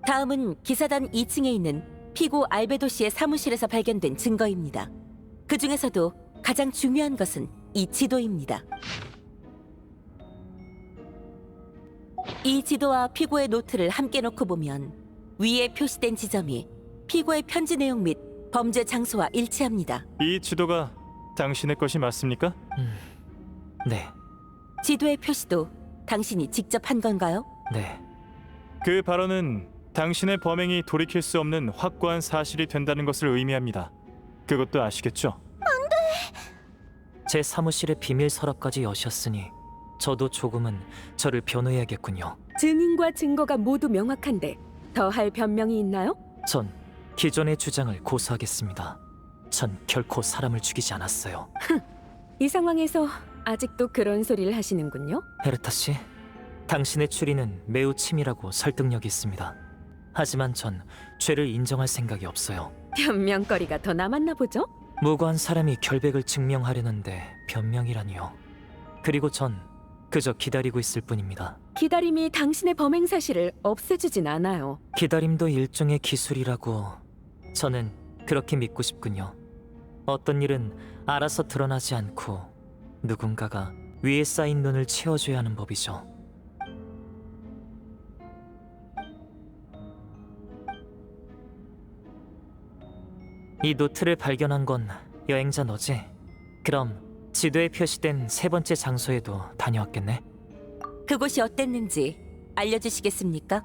다음은 기사단 2층에 있는 피고 알베도 씨의 사무실에서 발견된 증거입니다. 그 중에서도 가장 중요한 것은 이 지도입니다. 이 지도와 피고의 노트를 함께 놓고 보면 위에 표시된 지점이 피고의 편지 내용 및 범죄 장소와 일치합니다. 이 지도가 당신의 것이 맞습니까? 네, 지도의 표시도 당신이 직접 한 건가요? 네. 그 발언은 당신의 범행이 돌이킬 수 없는 확고한 사실이 된다는 것을 의미합니다. 그것도 아시겠죠? 제 사무실에 비밀 서랍까지 여셨으니 저도 조금은 저를 변호해야겠군요. 증인과 증거가 모두 명확한데 더할 변명이 있나요? 전 기존의 주장을 고수하겠습니다. 전 결코 사람을 죽이지 않았어요. 이 상황에서 아직도 그런 소리를 하시는군요. 헤르타 씨, 당신의 추리는 매우 치밀하고 설득력이 있습니다. 하지만 전 죄를 인정할 생각이 없어요. 변명거리가 더 남았나 보죠? 무고한 사람이 결백을 증명하려는데 변명이라니요. 그리고 전 그저 기다리고 있을 뿐입니다. 기다림이 당신의 범행 사실을 없애주진 않아요. 기다림도 일종의 기술이라고 저는 그렇게 믿고 싶군요. 어떤 일은 알아서 드러나지 않고 누군가가 위에 쌓인 눈을 채워줘야 하는 법이죠. 이 노트를 발견한 건 여행자 너지? 그럼 지도에 표시된 세 번째 장소에도 다녀왔겠네? 그곳이 어땠는지 알려주시겠습니까?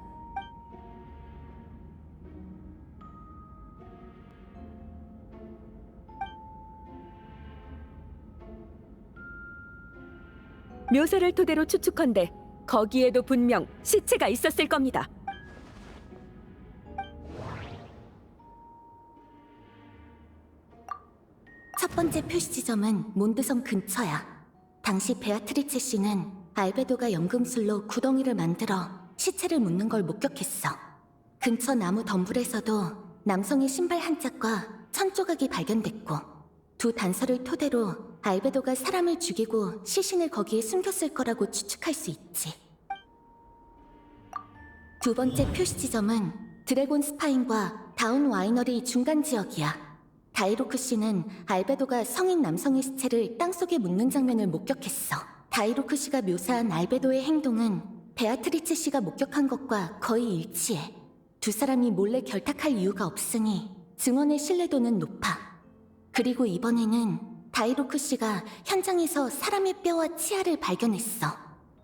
묘사를 토대로 추측컨대 거기에도 분명 시체가 있었을 겁니다. 첫 번째 표시 지점은 몬드성 근처야. 당시 베아트리체 씨는 알베도가 연금술로 구덩이를 만들어 시체를 묻는 걸 목격했어. 근처 나무 덤불에서도 남성의 신발 한 짝과 천 조각이 발견됐고, 두 단서를 토대로 알베도가 사람을 죽이고 시신을 거기에 숨겼을 거라고 추측할 수 있지. 두 번째 표시 지점은 드래곤 스파인과 다운 와이너리 중간 지역이야. 다이로크 씨는 알베도가 성인 남성의 시체를 땅속에 묻는 장면을 목격했어. 다이로크 씨가 묘사한 알베도의 행동은 베아트리체 씨가 목격한 것과 거의 일치해. 두 사람이 몰래 결탁할 이유가 없으니 증언의 신뢰도는 높아. 그리고 이번에는 다이로크 씨가 현장에서 사람의 뼈와 치아를 발견했어.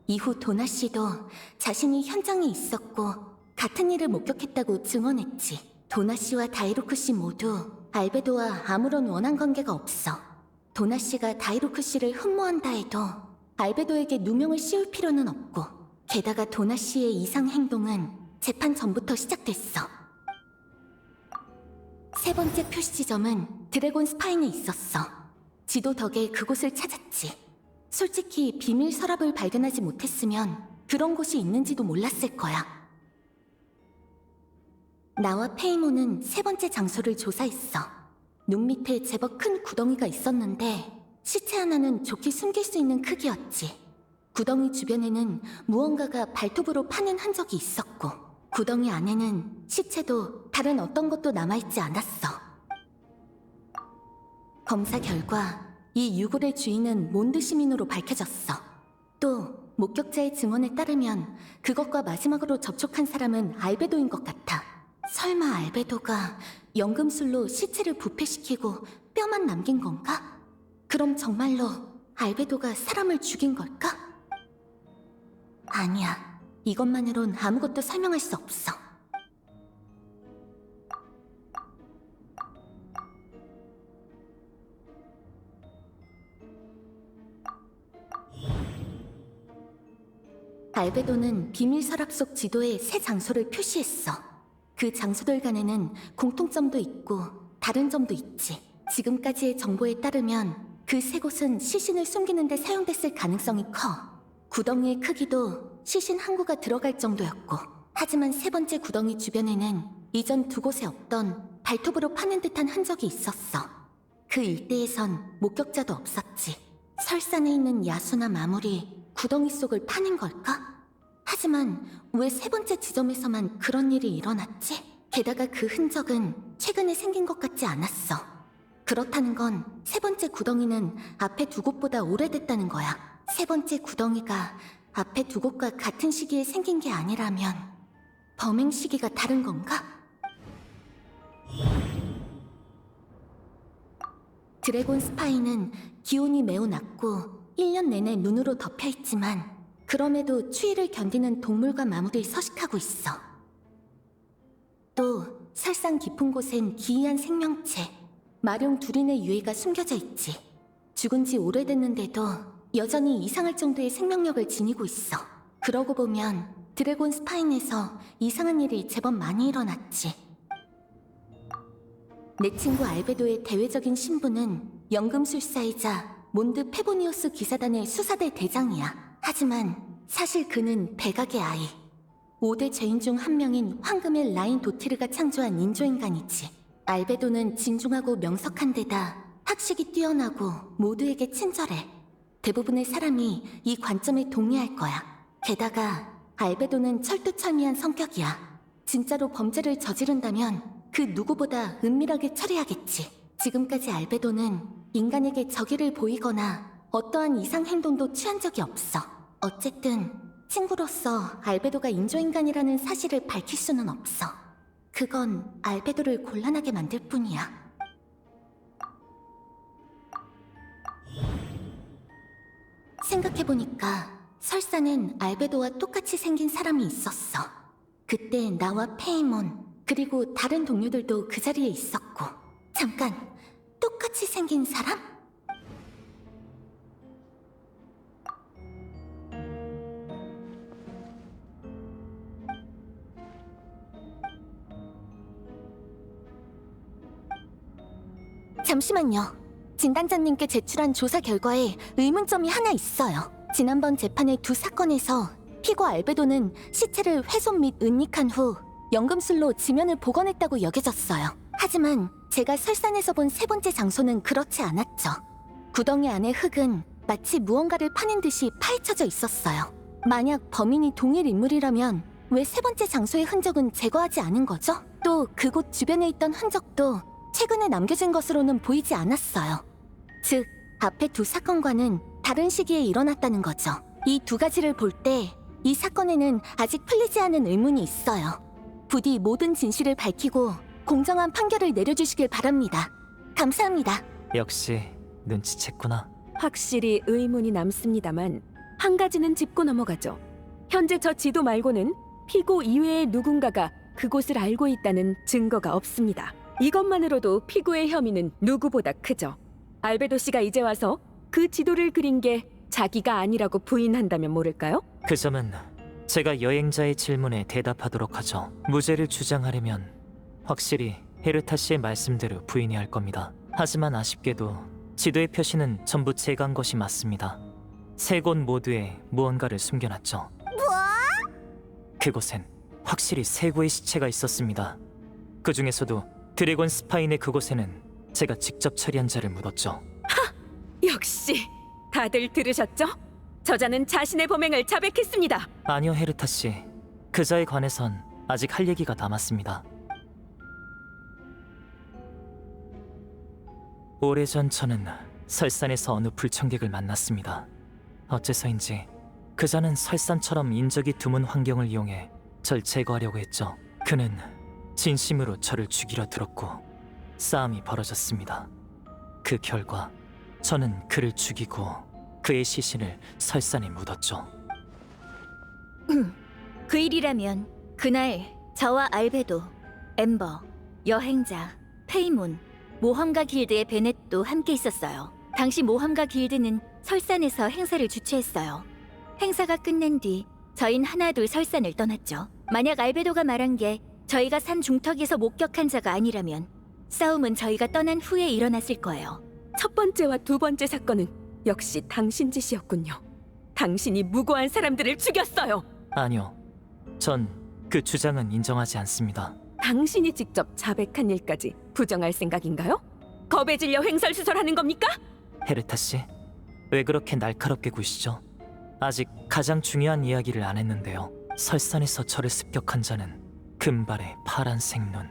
이후 도나 씨도 자신이 현장에 있었고 같은 일을 목격했다고 증언했지. 도나 씨와 다이로크 씨 모두 알베도와 아무런 원한 관계가 없어. 도나 씨가 다이로크 씨를 흠모한다 해도 알베도에게 누명을 씌울 필요는 없고, 게다가 도나 씨의 이상 행동은 재판 전부터 시작됐어. 세 번째 표시 지점은 드래곤 스파인에 있었어. 지도 덕에 그곳을 찾았지. 솔직히 비밀 서랍을 발견하지 못했으면 그런 곳이 있는지도 몰랐을 거야. 나와 페이몬은 세 번째 장소를 조사했어. 눈 밑에 제법 큰 구덩이가 있었는데 시체 하나는 좋게 숨길 수 있는 크기였지. 구덩이 주변에는 무언가가 발톱으로 파는 흔적이 있었고, 구덩이 안에는 시체도 다른 어떤 것도 남아있지 않았어. 검사 결과 이 유골의 주인은 몬드 시민으로 밝혀졌어. 또 목격자의 증언에 따르면 그것과 마지막으로 접촉한 사람은 알베도인 것 같아. 설마 알베도가 연금술로 시체를 부패시키고 뼈만 남긴 건가? 그럼 정말로 알베도가 사람을 죽인 걸까? 아니야. 이것만으론 아무것도 설명할 수 없어. 알베도는 비밀 서랍 속 지도에 새 장소를 표시했어. 그 장소들 간에는 공통점도 있고 다른 점도 있지. 지금까지의 정보에 따르면 그 세 곳은 시신을 숨기는 데 사용됐을 가능성이 커. 구덩이의 크기도 시신 한 구가 들어갈 정도였고, 하지만 세 번째 구덩이 주변에는 이전 두 곳에 없던 발톱으로 파는 듯한 흔적이 있었어. 그 일대에선 목격자도 없었지. 설산에 있는 야수나 마물이 구덩이 속을 파는 걸까? 하지만 왜 세 번째 지점에서만 그런 일이 일어났지? 게다가 그 흔적은 최근에 생긴 것 같지 않았어. 그렇다는 건 세 번째 구덩이는 앞에 두 곳보다 오래됐다는 거야. 세 번째 구덩이가 앞에 두 곳과 같은 시기에 생긴 게 아니라면 범행 시기가 다른 건가? 드래곤 스파이는 기온이 매우 낮고 1년 내내 눈으로 덮여있지만 그럼에도 추위를 견디는 동물과 마물이 서식하고 있어. 또 설산 깊은 곳엔 기이한 생명체, 마룡 둘인의 유해가 숨겨져 있지. 죽은 지 오래됐는데도 여전히 이상할 정도의 생명력을 지니고 있어. 그러고 보면 드래곤 스파인에서 이상한 일이 제법 많이 일어났지. 내 친구 알베도의 대외적인 신분은 연금술사이자 몬드 페보니오스 기사단의 수사대 대장이야. 하지만 사실 그는 백악의 아이, 5대 죄인 중 한 명인 황금의 라인 도티르가 창조한 인조인간이지. 알베도는 진중하고 명석한 데다 학식이 뛰어나고 모두에게 친절해. 대부분의 사람이 이 관점에 동의할 거야. 게다가 알베도는 철두철미한 성격이야. 진짜로 범죄를 저지른다면 그 누구보다 은밀하게 처리하겠지. 지금까지 알베도는 인간에게 적의를 보이거나 어떠한 이상 행동도 취한 적이 없어. 어쨌든 친구로서 알베도가 인조인간이라는 사실을 밝힐 수는 없어. 그건 알베도를 곤란하게 만들 뿐이야. 생각해보니까 설산엔 알베도와 똑같이 생긴 사람이 있었어. 그때 나와 페이몬 그리고 다른 동료들도 그 자리에 있었고. 잠깐, 똑같이 생긴 사람? 잠시만요. 진단장님께 제출한 조사 결과에 의문점이 하나 있어요. 지난번 재판의 두 사건에서 피고 알베도는 시체를 훼손 및 은닉한 후 연금술로 지면을 복원했다고 여겨졌어요. 하지만 제가 설산에서 본 세 번째 장소는 그렇지 않았죠. 구덩이 안의 흙은 마치 무언가를 파는 듯이 파헤쳐져 있었어요. 만약 범인이 동일 인물이라면 왜 세 번째 장소의 흔적은 제거하지 않은 거죠? 또 그곳 주변에 있던 흔적도 최근에 남겨진 것으로는 보이지 않았어요. 즉, 앞의 두 사건과는 다른 시기에 일어났다는 거죠. 이 두 가지를 볼 때 이 사건에는 아직 풀리지 않은 의문이 있어요. 부디 모든 진실을 밝히고 공정한 판결을 내려주시길 바랍니다. 감사합니다. 역시 눈치챘구나. 확실히 의문이 남습니다만 한 가지는 짚고 넘어가죠. 현재 저 지도 말고는 피고 이외의 누군가가 그곳을 알고 있다는 증거가 없습니다. 이것만으로도 피고의 혐의는 누구보다 크죠. 알베도 씨가 이제 와서 그 지도를 그린 게 자기가 아니라고 부인한다면 모를까요? 그 점은 제가 여행자의 질문에 대답하도록 하죠. 무죄를 주장하려면 확실히 헤르타 씨의 말씀대로 부인해야 할 겁니다. 하지만 아쉽게도 지도의 표시는 전부 제가 한 것이 맞습니다. 세 곳 모두에 무언가를 숨겨놨죠. 뭐? 그곳엔 확실히 세 구의 시체가 있었습니다. 그 중에서도 드래곤 스파인의 그곳에는 제가 직접 처리한 자를 묻었죠. 역시 다들 들으셨죠? 저자는 자신의 범행을 자백했습니다. 아니요, 헤르타 씨. 그자에 관해선 아직 할 얘기가 남았습니다. 오래전 저는 설산에서 어느 불청객을 만났습니다. 어째서인지 그자는 설산처럼 인적이 드문 환경을 이용해 절 제거하려고 했죠. 그는 진심으로 저를 죽이려 들었고 싸움이 벌어졌습니다. 그 결과 저는 그를 죽이고 그의 시신을 설산에 묻었죠. 그 일이라면 그날 저와 알베도, 엠버, 여행자, 페이몬, 모험가 길드의 베넷도 함께 있었어요. 당시 모험가 길드는 설산에서 행사를 주최했어요. 행사가 끝낸 뒤 저흰 하나둘 설산을 떠났죠. 만약 알베도가 말한 게 저희가 산 중턱에서 목격한 자가 아니라면 싸움은 저희가 떠난 후에 일어났을 거예요. 첫 번째와 두 번째 사건은 역시 당신 짓이었군요. 당신이 무고한 사람들을 죽였어요. 아니요. 전 그 주장은 인정하지 않습니다. 당신이 직접 자백한 일까지 부정할 생각인가요? 겁에 질려 횡설수설하는 겁니까? 헤르타 씨, 왜 그렇게 날카롭게 구시죠? 아직 가장 중요한 이야기를 안 했는데요. 설산에서 저를 습격한 자는 금발에 파란색 눈,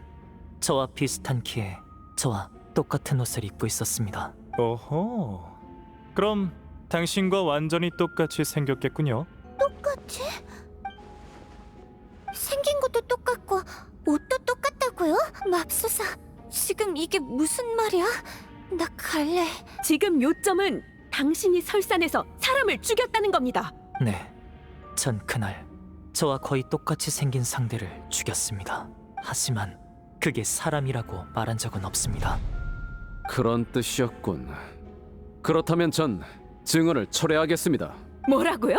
저와 비슷한 키에 저와 똑같은 옷을 입고 있었습니다. 오호. 그럼 당신과 완전히 똑같이 생겼겠군요. 똑같이? 생긴 것도 똑같고 옷도 똑같다고요? 맙소사, 지금 이게 무슨 말이야? 나 갈래. 지금 요점은 당신이 설산에서 사람을 죽였다는 겁니다. 네, 전 그날 저와 거의 똑같이 생긴 상대를 죽였습니다. 하지만 그게 사람이라고 말한 적은 없습니다. 그런 뜻이었군. 그렇다면 전 증언을 철회하겠습니다. 뭐라고요?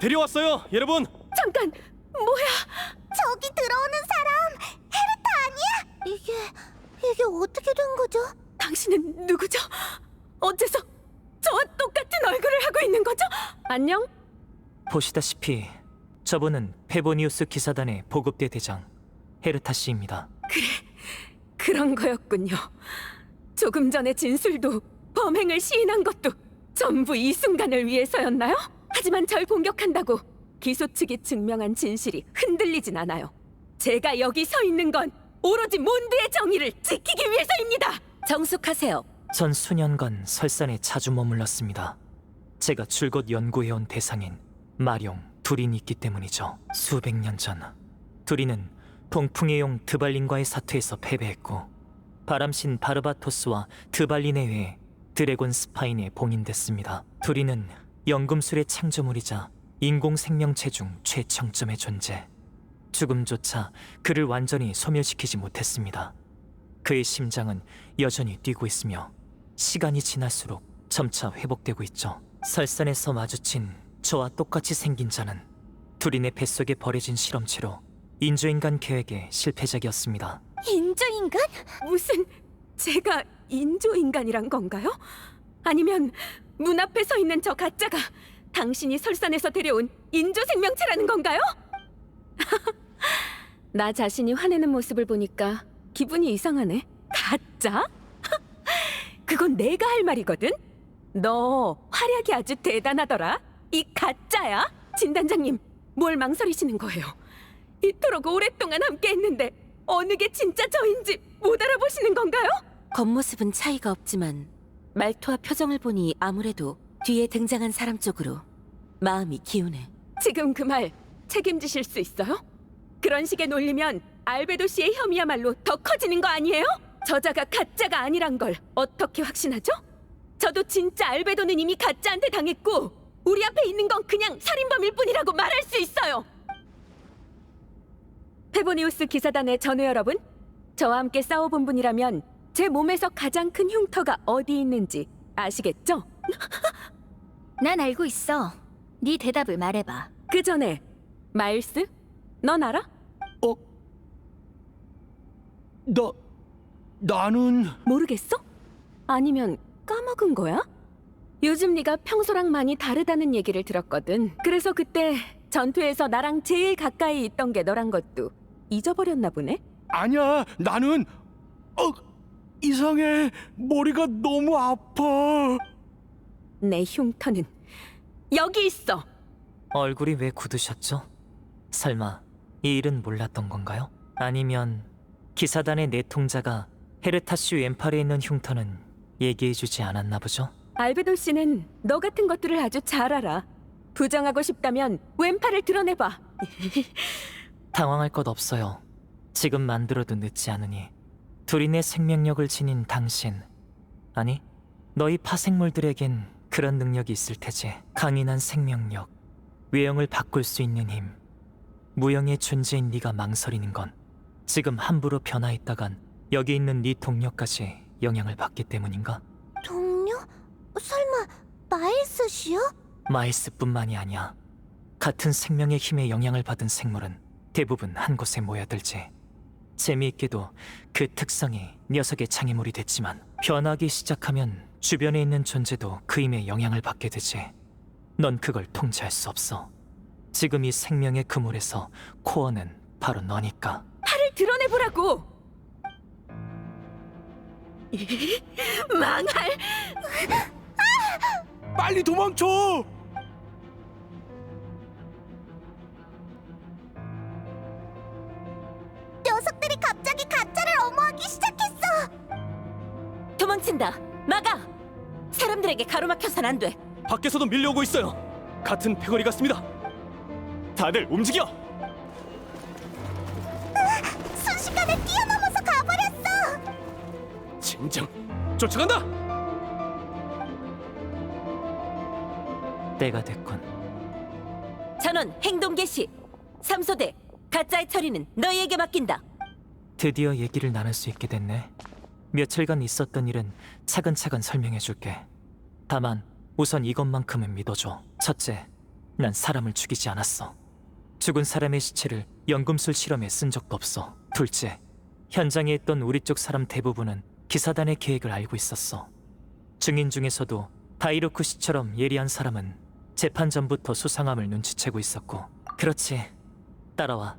데려왔어요, 여러분. 잠깐, 뭐야? 저기 들어오는 사람 헤르타 아니야? 이게 어떻게 된 거죠? 당신은 누구죠? 어째서 저와 똑같은 얼굴을 하고 있는 거죠? 안녕? 보시다시피 저분은 페보니우스 기사단의 보급대 대장 헤르타 씨입니다. 그런 거였군요. 조금 전에 진술도 범행을 시인한 것도 전부 이 순간을 위해서였나요? 하지만 절 공격한다고 기소 측이 증명한 진실이 흔들리진 않아요. 제가 여기 서 있는 건 오로지 몬드의 정의를 지키기 위해서입니다. 정숙하세요. 전 수년간 설산에 자주 머물렀습니다. 제가 줄곧 연구해온 대상인 마룡 두린이 있기 때문이죠. 수백 년 전 두린은 동풍의 용 드발린과의 사투에서 패배했고 바람신 바르바토스와 드발린에 의해 드래곤 스파인에 봉인됐습니다. 두린은 연금술의 창조물이자 인공생명체 중 최정점의 존재. 죽음조차 그를 완전히 소멸시키지 못했습니다. 그의 심장은 여전히 뛰고 있으며 시간이 지날수록 점차 회복되고 있죠. 설산에서 마주친 저와 똑같이 생긴 자는 두린의 뱃속에 버려진 실험체로 인조인간 계획의 실패작이었습니다. 인조인간? 무슨 제가 인조인간이란 건가요? 아니면 문 앞에 서 있는 저 가짜가 당신이 설산에서 데려온 인조생명체라는 건가요? 나 자신이 화내는 모습을 보니까 기분이 이상하네. 가짜? 그건 내가 할 말이거든? 너 활약이 아주 대단하더라. 이 가짜야? 진단장님, 뭘 망설이시는 거예요? 이토록 오랫동안 함께했는데 어느 게 진짜 저인지 못 알아보시는 건가요? 겉모습은 차이가 없지만 말투와 표정을 보니 아무래도 뒤에 등장한 사람 쪽으로 마음이 기우네. 지금 그 말 책임지실 수 있어요? 그런 식의 논리면 알베도 씨의 혐의야말로 더 커지는 거 아니에요? 저자가 가짜가 아니란 걸 어떻게 확신하죠? 저도 진짜 알베도는 이미 가짜한테 당했고 우리 앞에 있는 건 그냥 살인범일 뿐이라고 말할 수 있어요. 페보니우스 기사단의 전우 여러분, 저와 함께 싸워본 분이라면 제 몸에서 가장 큰 흉터가 어디 있는지 아시겠죠? 난 알고 있어. 네 대답을 말해봐. 그 전에 마일스, 넌 알아? 나는 모르겠어? 아니면 까먹은 거야? 요즘 네가 평소랑 많이 다르다는 얘기를 들었거든. 그래서 그때 전투에서 나랑 제일 가까이 있던 게 너란 것도 잊어버렸나 보네? 아니야. 나는 이상해. 머리가 너무 아파. 내 흉터는 여기 있어. 얼굴이 왜 굳으셨죠? 설마 이 일은 몰랐던 건가요? 아니면 기사단의 내통자가 헤르타슈 왼팔에 있는 흉터는 얘기해주지 않았나 보죠? 알베도 씨는 너 같은 것들을 아주 잘 알아. 부정하고 싶다면 왼팔을 드러내봐. 당황할 것 없어요. 지금 만들어도 늦지 않으니. 두린의 생명력을 지닌 당신, 아니 너희 파생물들에겐 그런 능력이 있을 테지. 강인한 생명력, 외형을 바꿀 수 있는 힘, 무형의 존재인 네가 망설이는 건 지금 함부로 변화했다간 여기 있는 네 동료까지 영향을 받기 때문인가? 동료? 설마 마일스 씨요? 마일스뿐만이 아니야. 같은 생명의 힘에 영향을 받은 생물은 대부분 한 곳에 모여들지. 재미있게도 그 특성이 녀석의 장애물이 됐지만 변하기 시작하면 주변에 있는 존재도 그 힘에 영향을 받게 되지. 넌 그걸 통제할 수 없어. 지금 이 생명의 그물에서 코어는 바로 너니까. 팔을 드러내보라고! 망할! 빨리 도망쳐! 녀석들이 갑자기 가짜를 엄호하기 시작했어. 도망친다. 막아. 사람들에게 가로막혀선 안 돼. 밖에서도 밀려오고 있어요. 같은 패거리 같습니다. 다들 움직여! 순식간에 뛰어넘어서 가버렸어. 젠장! 쫓아간다! 때가 됐군. 전원 행동 개시. 3소대 가짜의 처리는 너희에게 맡긴다. 드디어 얘기를 나눌 수 있게 됐네. 며칠간 있었던 일은 차근차근 설명해줄게. 다만 우선 이것만큼은 믿어줘. 첫째, 난 사람을 죽이지 않았어. 죽은 사람의 시체를 연금술 실험에 쓴 적도 없어. 둘째, 현장에 있던 우리 쪽 사람 대부분은 기사단의 계획을 알고 있었어. 증인 중에서도 다이로크 씨처럼 예리한 사람은 재판 전부터 수상함을 눈치채고 있었고. 그렇지, 따라와.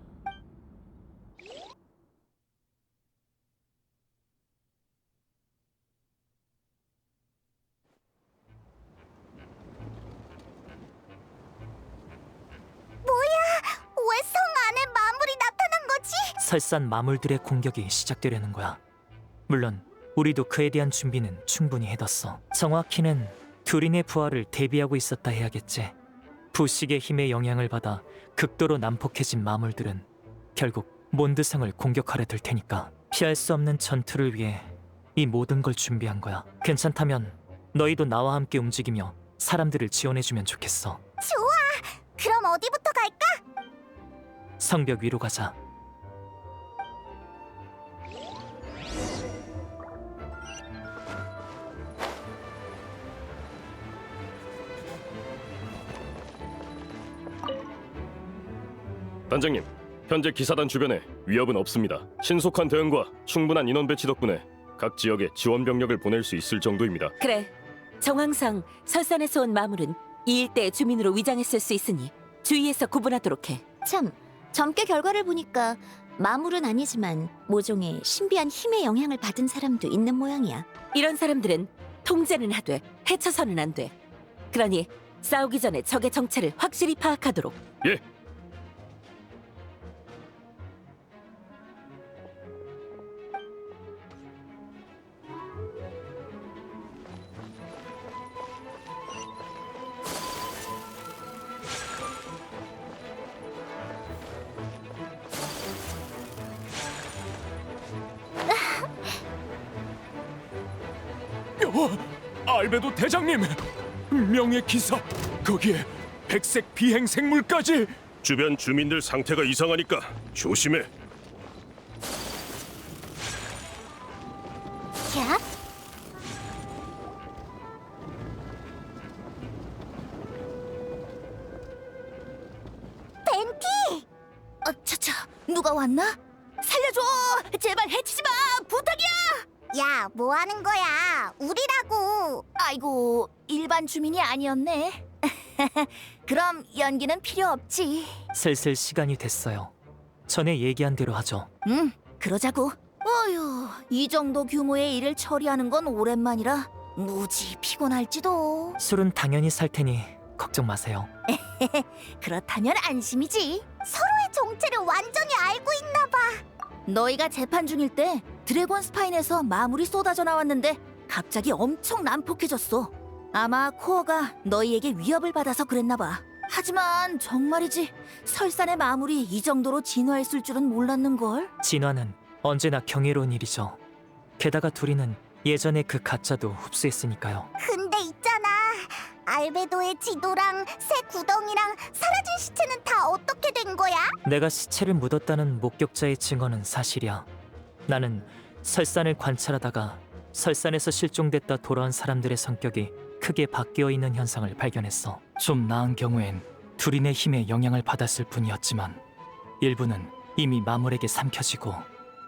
왜 성 안에 마물이 나타난 거지? 설산 마물들의 공격이 시작되려는 거야. 물론 우리도 그에 대한 준비는 충분히 해뒀어. 정확히는 듀린의 부활을 대비하고 있었다 해야겠지. 부식의 힘에 영향을 받아 극도로 난폭해진 마물들은 결국 몬드성을 공격하려 들 테니까 피할 수 없는 전투를 위해 이 모든 걸 준비한 거야. 괜찮다면 너희도 나와 함께 움직이며 사람들을 지원해주면 좋겠어. 좋아. 그럼 어디부터 갈까? 성벽 위로 가자. 단장님, 현재 기사단 주변에 위협은 없습니다. 신속한 대응과 충분한 인원 배치 덕분에 각 지역에 지원 병력을 보낼 수 있을 정도입니다. 그래. 정황상 설산에서 온 마물은 이 일대의 주민으로 위장했을 수 있으니 주의해서 구분하도록 해. 참, 점괘 결과를 보니까 마물은 아니지만 모종의 신비한 힘의 영향을 받은 사람도 있는 모양이야. 이런 사람들은 통제는 하되 해쳐서는 안 돼. 그러니 싸우기 전에 적의 정체를 확실히 파악하도록. 예. 알베도 대장님! 명예 기사! 거기에 백색 비행 생물까지! 주변 주민들 상태가 이상하니까 조심해. 야? 벤티! 차차, 누가 왔나? 살려줘! 제발 해치지 마! 부탁이야! 야, 뭐 하는 거야? 우리라고. 아이고, 일반 주민이 아니었네. 그럼 연기는 필요 없지. 슬슬 시간이 됐어요. 전에 얘기한 대로 하죠. 응, 그러자고. 어휴, 이 정도 규모의 일을 처리하는 건 오랜만이라 무지 피곤할지도. 술은 당연히 살 테니 걱정 마세요. 그렇다면 안심이지. 서로의 정체를 완전히 알고 있나 봐. 너희가 재판 중일 때 드래곤 스파인에서 마물이 쏟아져 나왔는데 갑자기 엄청 난폭해졌어. 아마 코어가 너희에게 위협을 받아서 그랬나 봐. 하지만 정말이지 설산의 마물이 이 정도로 진화했을 줄은 몰랐는걸. 진화는 언제나 경이로운 일이죠. 게다가 둘이는 예전에 그 가짜도 흡수했으니까요. 근데 있잖아. 알베도의 지도랑 새 구덩이랑 사라진 시체는 다 어떻게 된 거야? 내가 시체를 묻었다는 목격자의 증언은 사실이야. 나는 설산을 관찰하다가 설산에서 실종됐다 돌아온 사람들의 성격이 크게 바뀌어 있는 현상을 발견했어. 좀 나은 경우엔 둘인의 힘에 영향을 받았을 뿐이었지만 일부는 이미 마물에게 삼켜지고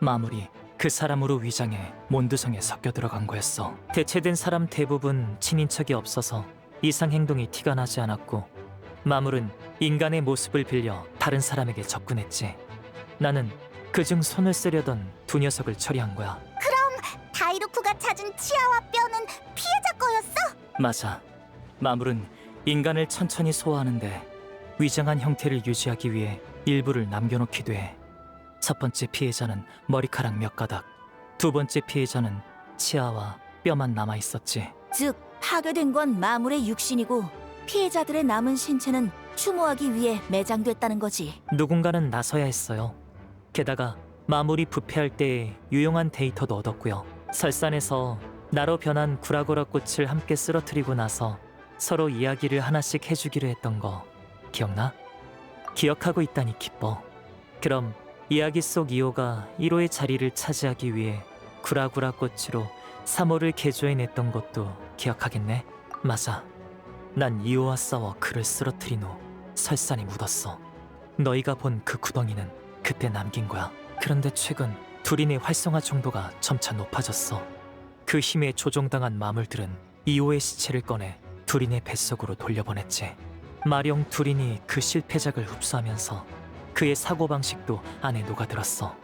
마물이 그 사람으로 위장해 몬드성에 섞여 들어간 거였어. 대체된 사람 대부분 친인척이 없어서 이상 행동이 티가 나지 않았고 마물은 인간의 모습을 빌려 다른 사람에게 접근했지. 나는 그중 손을 쓰려던 두 녀석을 처리한 거야. 그럼 다이루쿠가 찾은 치아와 뼈는 피해자 거였어? 맞아. 마물은 인간을 천천히 소화하는데 위장한 형태를 유지하기 위해 일부를 남겨놓기도 해. 첫 번째 피해자는 머리카락 몇 가닥, 두 번째 피해자는 치아와 뼈만 남아 있었지. 즉 파괴된 건 마물의 육신이고 피해자들의 남은 신체는 추모하기 위해 매장됐다는 거지. 누군가는 나서야 했어요. 게다가 마물이 부패할 때의 유용한 데이터도 얻었고요. 설산에서 나로 변한 구라고라 꽃을 함께 쓰러뜨리고 나서 서로 이야기를 하나씩 해주기로 했던 거 기억나? 기억하고 있다니 기뻐. 그럼 이야기 속 이오가 1호의 자리를 차지하기 위해 구라구라 꽃으로 3호를 개조해냈던 것도 기억하겠네? 맞아. 난 이오와 싸워 그를 쓰러뜨린 후 설산에 묻었어. 너희가 본 그 구덩이는 그때 남긴 거야. 그런데 최근 두린의 활성화 정도가 점차 높아졌어. 그 힘에 조종당한 마물들은 이오의 시체를 꺼내 두린의 뱃속으로 돌려보냈지. 마령 두린이 그 실패작을 흡수하면서 그의 사고방식도 안에 녹아들었어.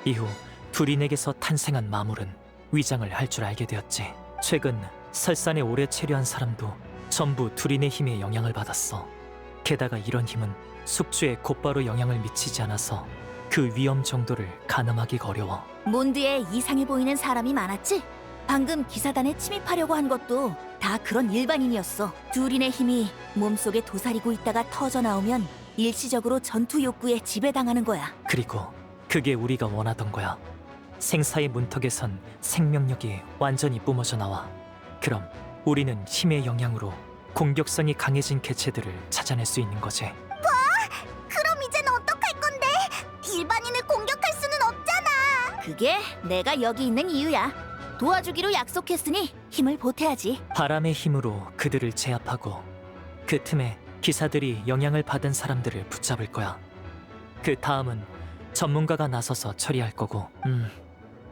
이후 두린에게서 탄생한 마물은 위장을 할 줄 알게 되었지. 최근 설산에 오래 체류한 사람도 전부 두린의 힘에 영향을 받았어. 게다가 이런 힘은 숙주에 곧바로 영향을 미치지 않아서 그 위험 정도를 가늠하기가 어려워. 몬드에 이상해 보이는 사람이 많았지? 방금 기사단에 침입하려고 한 것도 다 그런 일반인이었어. 두린의 힘이 몸속에 도사리고 있다가 터져 나오면 일시적으로 전투 욕구에 지배당하는 거야. 그리고 그게 우리가 원하던 거야. 생사의 문턱에선 생명력이 완전히 뿜어져 나와. 그럼 우리는 힘의 영향으로 공격성이 강해진 개체들을 찾아낼 수 있는 거지. 그럼 이젠 어떡할 건데? 일반인을 공격할 수는 없잖아. 그게 내가 여기 있는 이유야. 도와주기로 약속했으니 힘을 보태야지. 바람의 힘으로 그들을 제압하고 그 틈에 기사들이 영향을 받은 사람들을 붙잡을 거야. 그 다음은 전문가가 나서서 처리할 거고.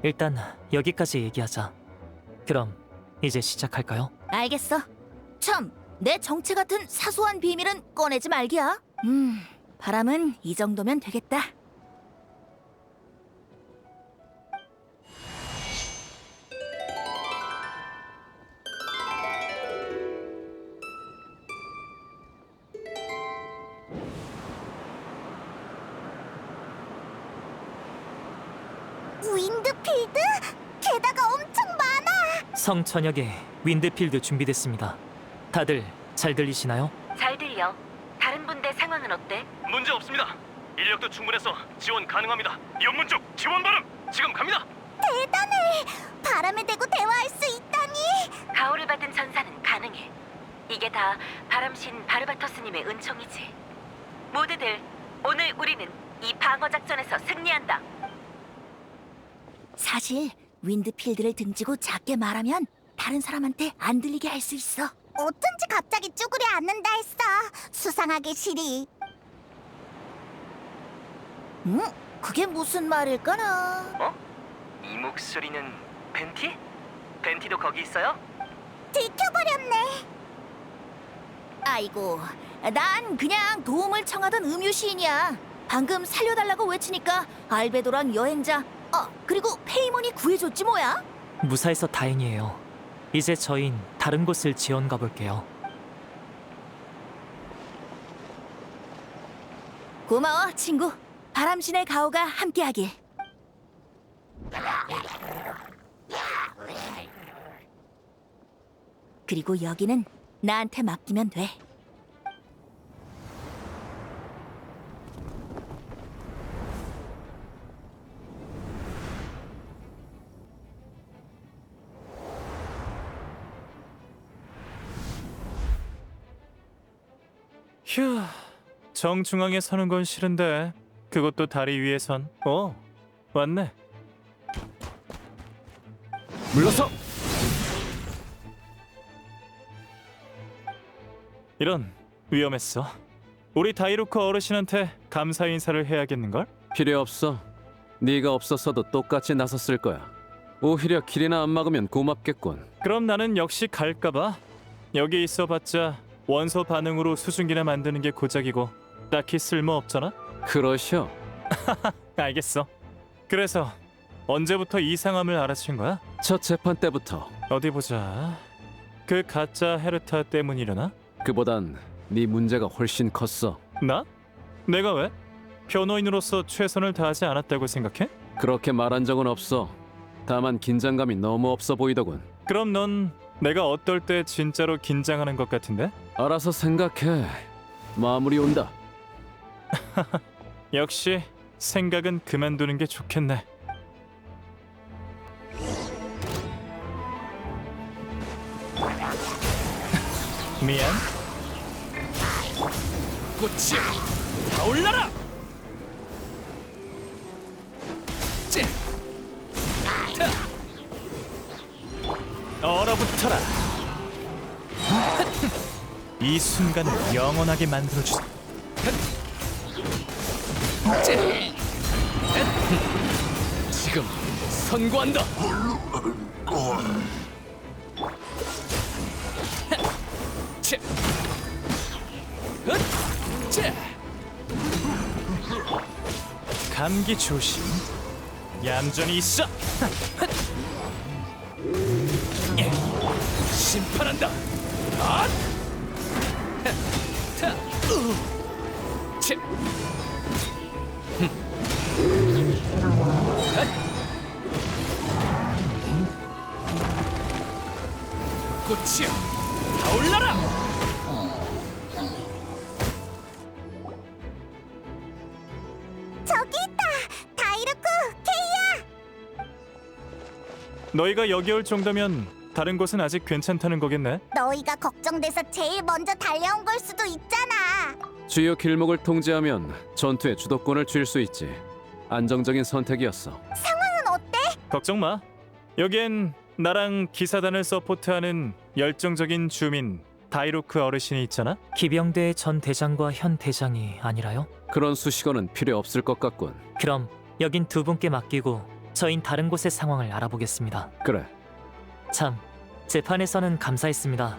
일단 여기까지 얘기하자. 그럼 이제 시작할까요? 알겠어. 참, 내 정체 같은 사소한 비밀은 꺼내지 말기야. 바람은 이 정도면 되겠다. 윈드필드? 게다가 엄청 많아. 성 전역에 윈드필드 준비됐습니다. 다들 잘 들리시나요? 잘 들려. 다른 분대 상황은 어때? 문제 없습니다. 인력도 충분해서 지원 가능합니다. 연문 쪽 지원 발음 지금 갑니다. 대단해. 바람에 대고 대화할 수 있다니. 가호를 받은 전사는 가능해. 이게 다 바람신 바르바토스님의 은총이지. 모두들 오늘 우리는 이 방어 작전에서 승리한다. 사실 윈드필드를 등지고 작게 말하면 다른 사람한테 안 들리게 할 수 있어. 어쩐지 갑자기 쭈그려 앉는다 했어. 수상하게 시리. 그게 무슨 말일까나? 이 목소리는 벤티? 벤티도 거기 있어요? 들켜버렸네. 아이고, 난 그냥 도움을 청하던 음유 시인이야. 방금 살려달라고 외치니까 알베도랑 여행자, 그리고 페이몬이 구해줬지 뭐야? 무사해서 다행이에요. 이제 저흰 다른 곳을 지원 가볼게요. 고마워, 친구. 바람신의 가호가 함께하길. 그리고 여기는 나한테 맡기면 돼. 휴, 정중앙에 서는 건 싫은데 그것도 다리 위에선. 왔네. 물러서! 이런, 위험했어. 우리 다이루크 어르신한테 감사 인사를 해야겠는걸? 필요 없어. 네가 없었어도 똑같이 나섰을 거야. 오히려 길이나 안 막으면 고맙겠군. 그럼 나는 역시 갈까봐. 여기 있어봤자 원소 반응으로 수증기나 만드는 게 고작이고 딱히 쓸모 없잖아. 그러셔. 알겠어. 그래서 언제부터 이상함을 알아챈 거야? 첫 재판 때부터. 어디 보자. 그 가짜 헤르타 때문이려나? 그보단 네 문제가 훨씬 컸어. 나? 내가 왜? 변호인으로서 최선을 다하지 않았다고 생각해? 그렇게 말한 적은 없어. 다만 긴장감이 너무 없어 보이더군. 그럼 넌 내가 어떨 때 진짜로 긴장하는 것 같은데? 알아서 생각해. 마무리 온다. 역시 생각은 그만두는 게 좋겠네. 미안. 꽃이 타올라라! 얼어붙어라. 이 순간을 영원하게 만들어주자. 지금 선고한다. 감기 조심. 얌전히 있어. 심판한다. 꽃이야, 타올라라! 저기 있다! 다이루크! 케이야! 너희가 여기 올 정도면 다른 곳은 아직 괜찮다는 거겠네? 너희가 걱정돼서 제일 먼저 달려온 걸 수도 있잖아. 주요 길목을 통제하면 전투의 주도권을 쥘 수 있지. 안정적인 선택이었어. 상황은 어때? 걱정 마. 여기엔 나랑 기사단을 서포트하는 열정적인 주민 다이루크 어르신이 있잖아. 기병대의 전 대장과 현 대장이 아니라요? 그런 수식어는 필요 없을 것 같군. 그럼 여긴 두 분께 맡기고 저흰 다른 곳의 상황을 알아보겠습니다. 그래. 참, 재판에서는 감사했습니다.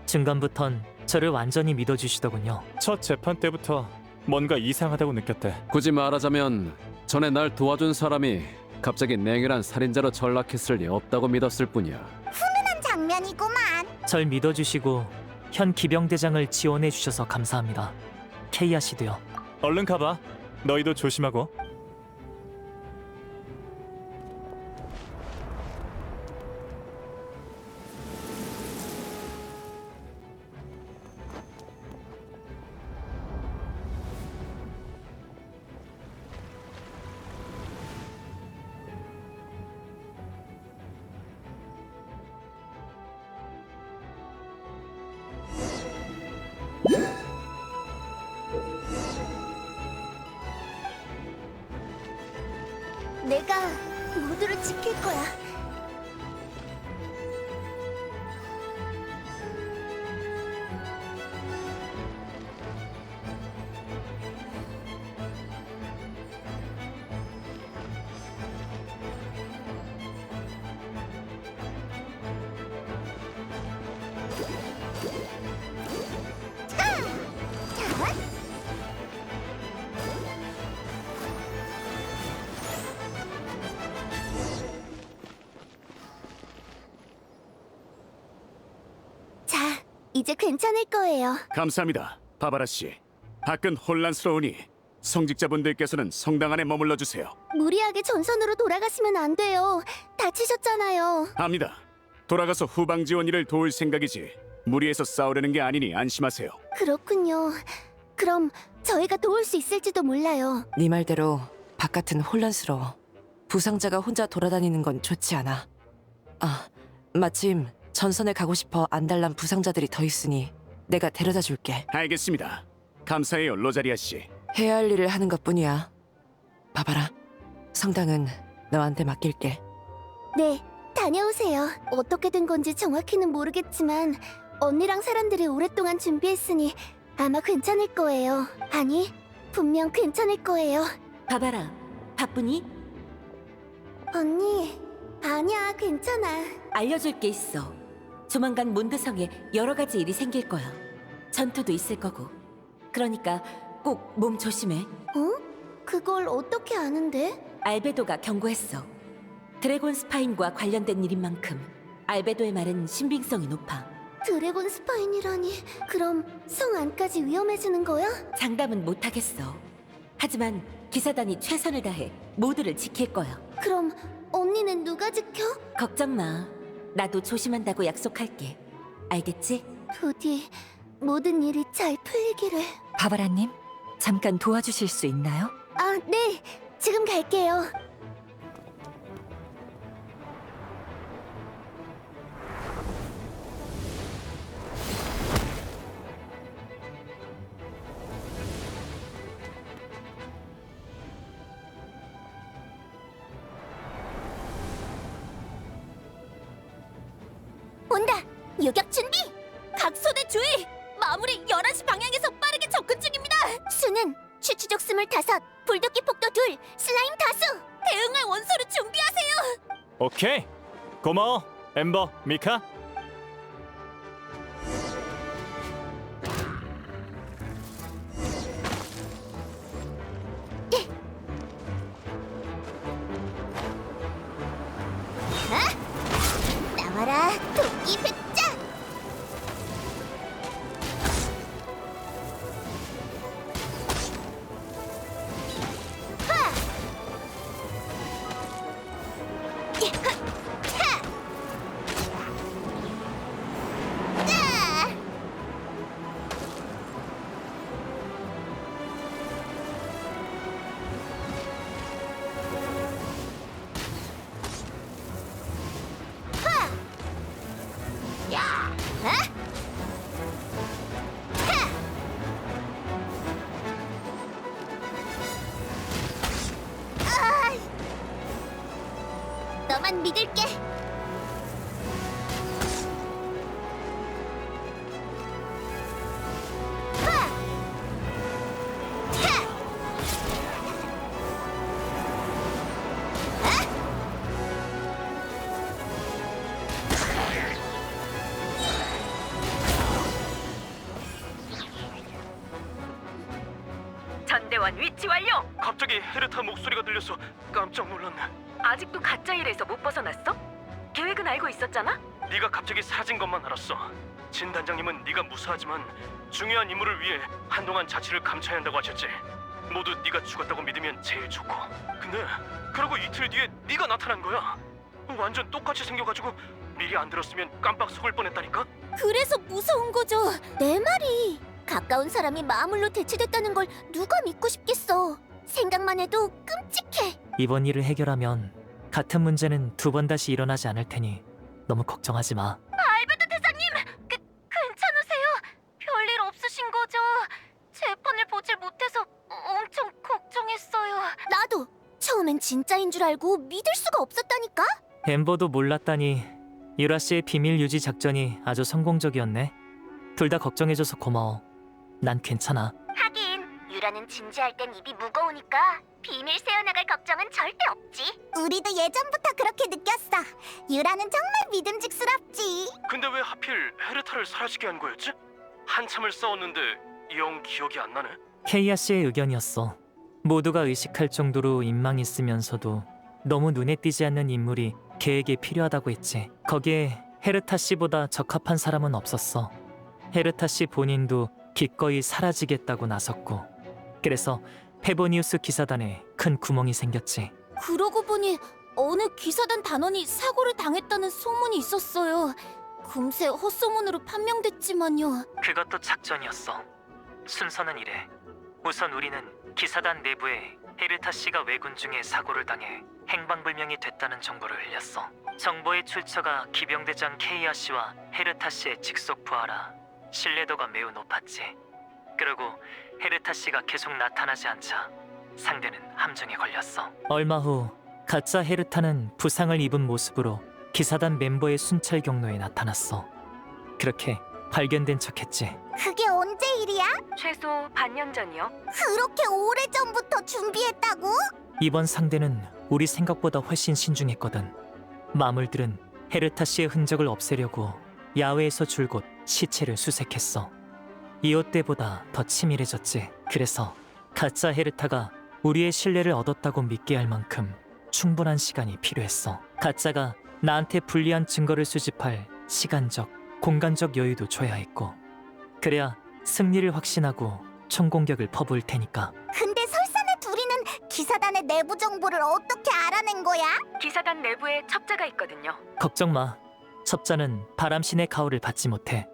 중간부턴 저를 완전히 믿어주시더군요. 첫 재판 때부터 뭔가 이상하다고 느꼈대. 굳이 말하자면 전에 날 도와준 사람이 갑자기 냉혈한 살인자로 전락했을 리 없다고 믿었을 뿐이야. 훈훈한 장면이구만. 절 믿어주시고 현 기병대장을 지원해주셔서 감사합니다. 케이아 씨도요. 얼른 가봐. 너희도 조심하고. 내가 모두를 지킬 거야. 자, 이제 괜찮을 거예요. 감사합니다, 바바라 씨. 밖은 혼란스러우니 성직자분들께서는 성당 안에 머물러 주세요. 무리하게 전선으로 돌아가시면 안 돼요. 다치셨잖아요. 압니다. 돌아가서 후방 지원 일을 도울 생각이지 무리해서 싸우려는 게 아니니 안심하세요. 그렇군요. 그럼 저희가 도울 수 있을지도 몰라요. 네 말대로 바깥은 혼란스러워. 부상자가 혼자 돌아다니는 건 좋지 않아. 아, 마침 전선에 가고 싶어 안달난 부상자들이 더 있으니 내가 데려다 줄게. 알겠습니다. 감사해요, 로자리아 씨. 해야 할 일을 하는 것뿐이야. 바바라, 성당은 너한테 맡길게. 네, 다녀오세요. 어떻게 된 건지 정확히는 모르겠지만 언니랑 사람들이 오랫동안 준비했으니 아마 괜찮을 거예요. 아니, 분명 괜찮을 거예요. 바바라, 바쁘니? 언니, 아니야, 괜찮아. 알려줄 게 있어. 조만간 몬드성에 여러 가지 일이 생길 거야. 전투도 있을 거고. 그러니까 꼭 몸 조심해. 어? 그걸 어떻게 아는데? 알베도가 경고했어. 드래곤 스파인과 관련된 일인 만큼 알베도의 말은 신빙성이 높아. 드래곤 스파인이라니. 그럼 성 안까지 위험해지는 거야? 장담은 못하겠어. 하지만 기사단이 최선을 다해 모두를 지킬 거야. 그럼 언니는 누가 지켜? 걱정 마. 나도 조심한다고 약속할게. 알겠지? 부디 모든 일이 잘 풀리기를. 바바라님, 잠깐 도와주실 수 있나요? 아, 네. 지금 갈게요. 온다! 요격 준비! 각소대 주의! 마무리 11시 방향에서 빠르게 접근 중입니다! 수는 추추족 25, 불도끼 폭도 2, 슬라임 다수! 대응할 원소를 준비하세요! 오케이. 고마워, 엠버, 미카. 나와라, 도끼 백자! 너만 믿을게. 전대원 위치 완료. 갑자기 헤르타 목소리가 들려서 깜짝 놀랐네. 아직도 가짜 일에서 못 벗어났어? 계획은 알고 있었잖아? 네가 갑자기 사라진 것만 알았어. 진 단장님은 네가 무사하지만 중요한 임무를 위해 한동안 자치를 감춰야 한다고 하셨지. 모두 네가 죽었다고 믿으면 제일 좋고. 근데 그러고 이틀 뒤에 네가 나타난 거야. 완전 똑같이 생겨가지고 미리 안 들었으면 깜빡 속을 뻔했다니까. 그래서 무서운 거죠. 내 말이. 가까운 사람이 마물로 대체됐다는 걸 누가 믿고 싶겠어. 생각만 해도 끔찍해. 이번 일을 해결하면 같은 문제는 2번 다시 일어나지 않을 테니 너무 걱정하지 마. 알베도 대장님! 괜찮으세요? 별일 없으신 거죠? 재판을 보질 못해서 엄청 걱정했어요. 나도! 처음엔 진짜인 줄 알고 믿을 수가 없었다니까? 엠버도 몰랐다니. 유라 씨의 비밀 유지 작전이 아주 성공적이었네. 둘 다 걱정해줘서 고마워. 난 괜찮아. 하긴 유라는 진지할 땐 입이 무거우니까 비밀 새어나갈 걱정은 절대 없지. 우리도 예전부터 그렇게 느꼈어. 유라는 정말 믿음직스럽지. 근데 왜 하필 헤르타를 사라지게 한 거였지? 한참을 싸웠는데 영 기억이 안 나네. 케이아 씨의 의견이었어. 모두가 의식할 정도로 인망이 있으면서도 너무 눈에 띄지 않는 인물이 계획에 필요하다고 했지. 거기에 헤르타 씨보다 적합한 사람은 없었어. 헤르타 씨 본인도 기꺼이 사라지겠다고 나섰고, 그래서 페보니우스 기사단에 큰 구멍이 생겼지. 그러고 보니 어느 기사단 단원이 사고를 당했다는 소문이 있었어요. 금세 헛소문으로 판명됐지만요. 그것도 작전이었어. 순서는 이래. 우선 우리는 기사단 내부에 헤르타 씨가 왜군 중에 사고를 당해 행방불명이 됐다는 정보를 흘렸어. 정보의 출처가 기병대장 케이아 씨와 헤르타 씨의 직속 부하라 신뢰도가 매우 높았지. 그러고 헤르타 씨가 계속 나타나지 않자 상대는 함정에 걸렸어. 얼마 후 가짜 헤르타는 부상을 입은 모습으로 기사단 멤버의 순찰 경로에 나타났어. 그렇게 발견된 척했지. 그게 언제 일이야? 최소 반년 전이요. 그렇게 오래전부터 준비했다고? 이번 상대는 우리 생각보다 훨씬 신중했거든. 마물들은 헤르타 씨의 흔적을 없애려고 야외에서 줄곧 시체를 수색했어. 이웃 때보다 더 치밀해졌지. 그래서 가짜 헤르타가 우리의 신뢰를 얻었다고 믿게 할 만큼 충분한 시간이 필요했어. 가짜가 나한테 불리한 증거를 수집할 시간적, 공간적 여유도 줘야 했고, 그래야 승리를 확신하고 총공격을 퍼부을 테니까. 근데 설산의 둘이는 기사단의 내부 정보를 어떻게 알아낸 거야? 기사단 내부에 첩자가 있거든요. 걱정 마. 첩자는 바람신의 가호를 받지 못해.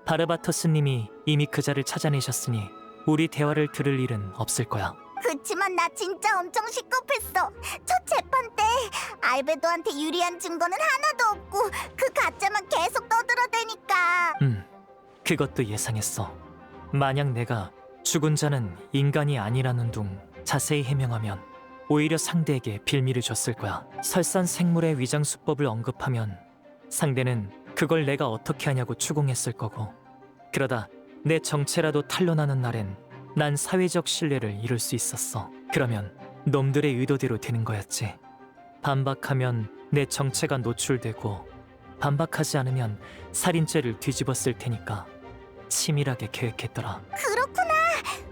바르바토스님이 이미 그자를 찾아내셨으니 우리 대화를 들을 일은 없을 거야. 그치만 나 진짜 엄청 시급했어. 첫 재판 때 알베도한테 유리한 증거는 하나도 없고 그 가짜만 계속 떠들어대니까. 그것도 예상했어. 만약 내가 죽은 자는 인간이 아니라는 둥 자세히 해명하면 오히려 상대에게 빌미를 줬을 거야. 설산 생물의 위장 수법을 언급하면 상대는 그걸 내가 어떻게 하냐고 추궁했을 거고, 그러다 내 정체라도 탄로나는 날엔 난 사회적 신뢰를 잃을 수 있었어. 그러면 놈들의 의도대로 되는 거였지. 반박하면 내 정체가 노출되고, 반박하지 않으면 살인죄를 뒤집었을 테니까 치밀하게 계획했더라. 그렇구나.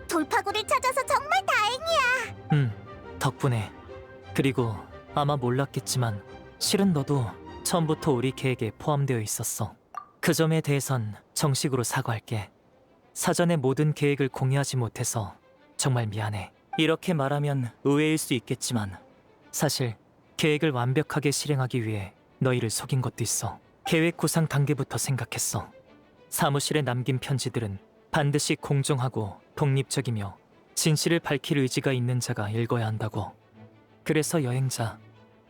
돌파구를 찾아서 정말 다행이야. 덕분에. 그리고 아마 몰랐겠지만 실은 너도 처음부터 우리 계획에 포함되어 있었어. 그 점에 대해선 정식으로 사과할게. 사전에 모든 계획을 공유하지 못해서 정말 미안해. 이렇게 말하면 의외일 수 있겠지만 사실 계획을 완벽하게 실행하기 위해 너희를 속인 것도 있어. 계획 구상 단계부터 생각했어. 사무실에 남긴 편지들은 반드시 공정하고 독립적이며 진실을 밝힐 의지가 있는 자가 읽어야 한다고. 그래서 여행자,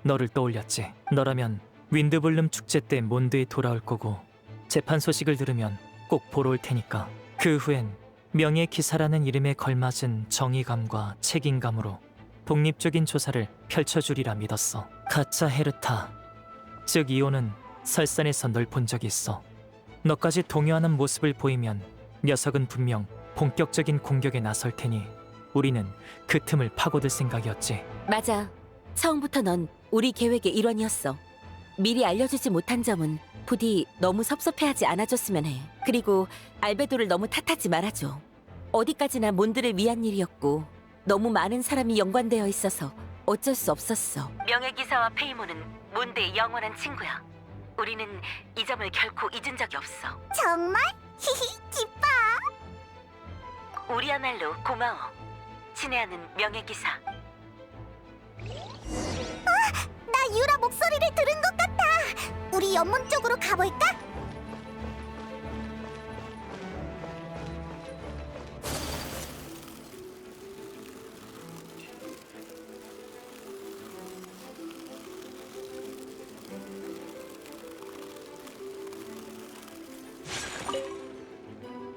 너를 떠올렸지. 너라면 윈드블룸 축제 때 몬드에 돌아올 거고 재판 소식을 들으면 꼭 보러 올 테니까. 그 후엔 명예기사라는 이름에 걸맞은 정의감과 책임감으로 독립적인 조사를 펼쳐주리라 믿었어. 가짜 헤르타, 즉 이오는 설산에서 널 본 적이 있어. 너까지 동요하는 모습을 보이면 녀석은 분명 본격적인 공격에 나설 테니 우리는 그 틈을 파고들 생각이었지. 맞아. 처음부터 넌 우리 계획의 일원이었어. 미리 알려주지 못한 점은 부디 너무 섭섭해하지 않아줬으면 해. 그리고 알베도를 너무 탓하지 말아줘. 어디까지나 몬드를 위한 일이었고 너무 많은 사람이 연관되어 있어서 어쩔 수 없었어. 명예기사와 페이모는 몬드의 영원한 친구야. 우리는 이 점을 결코 잊은 적이 없어. 정말? 히히, 기뻐. 우리야말로 고마워. 친애하는 명예기사. 나 유라 목소리를 들은 것 같아. 우리 연문 쪽으로 가볼까?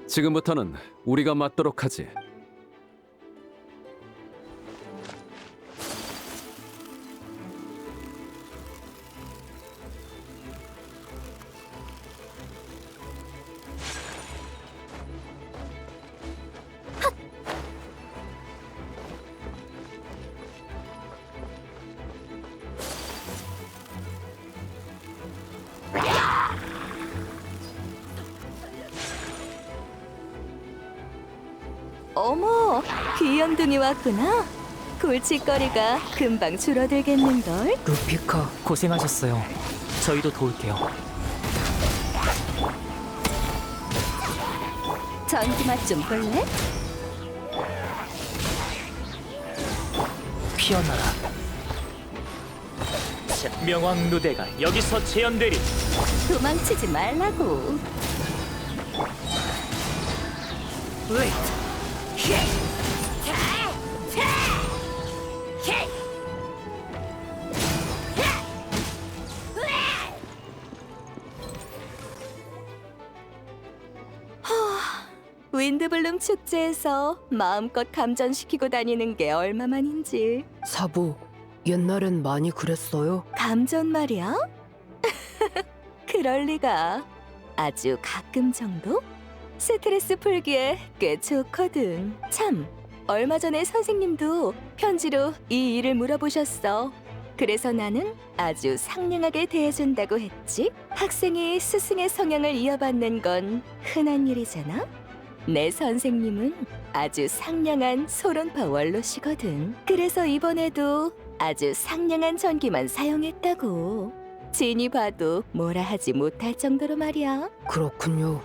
지금부터는 우리가 맞도록 하지. 어머, 귀염둥이 왔구나. 골칫거리가 금방 줄어들겠는걸? 루피카 고생하셨어요. 저희도 도울게요. 전기 맛 좀 볼래? 피어나라. 명왕 누대가 여기서 재현되리. 도망치지 말라고. 윈드블룸 축제에서 마음껏 감전시키고 다니는 게 얼마만인지. 사부, 옛날엔 많이 그랬어요? 감전 말이야? 그럴 리가. 아주 가끔 정도? 스트레스 풀기에 꽤 좋거든. 참, 얼마 전에 선생님도 편지로 이 일을 물어보셨어. 그래서 나는 아주 상냥하게 대해준다고 했지. 학생이 스승의 성향을 이어받는 건 흔한 일이잖아. 내 선생님은 아주 상냥한 소론파 원로시거든. 그래서 이번에도 아주 상냥한 전기만 사용했다고. 진이 봐도 뭐라 하지 못할 정도로 말이야. 그렇군요.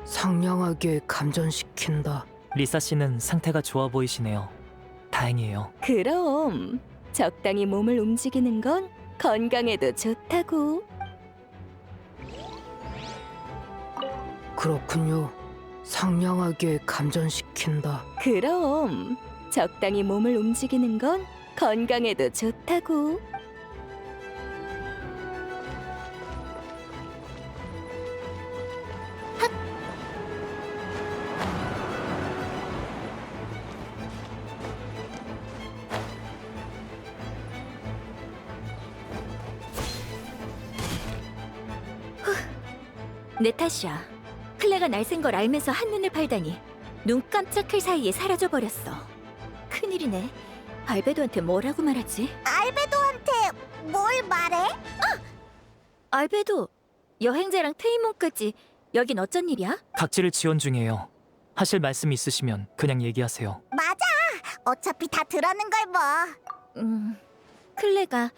상냥하게 감전시킨다. 리사 씨는 상태가 좋아 보이시네요. 다행이에요. 그럼 적당히 몸을 움직이는 건 건강에도 좋다고. 그렇군요. 상냥하게 감전시킨다. 그럼 적당히 몸을 움직이는 건 건강에도 좋다고. 내 탓이야. 클레가 날쌘 걸 알면서 한눈을 팔다니 눈 깜짝할 사이에 사라져버렸어. 큰일이네. 알베도한테 뭐라고 말하지? 알베도한테 뭘 말해? 알베도, 여행자랑 페이몬까지 여긴 어쩐 일이야? 각지를 지원 중이에요. 하실 말씀 있으시면 그냥 얘기하세요. 맞아. 어차피 다 들었는 걸 뭐. 클레가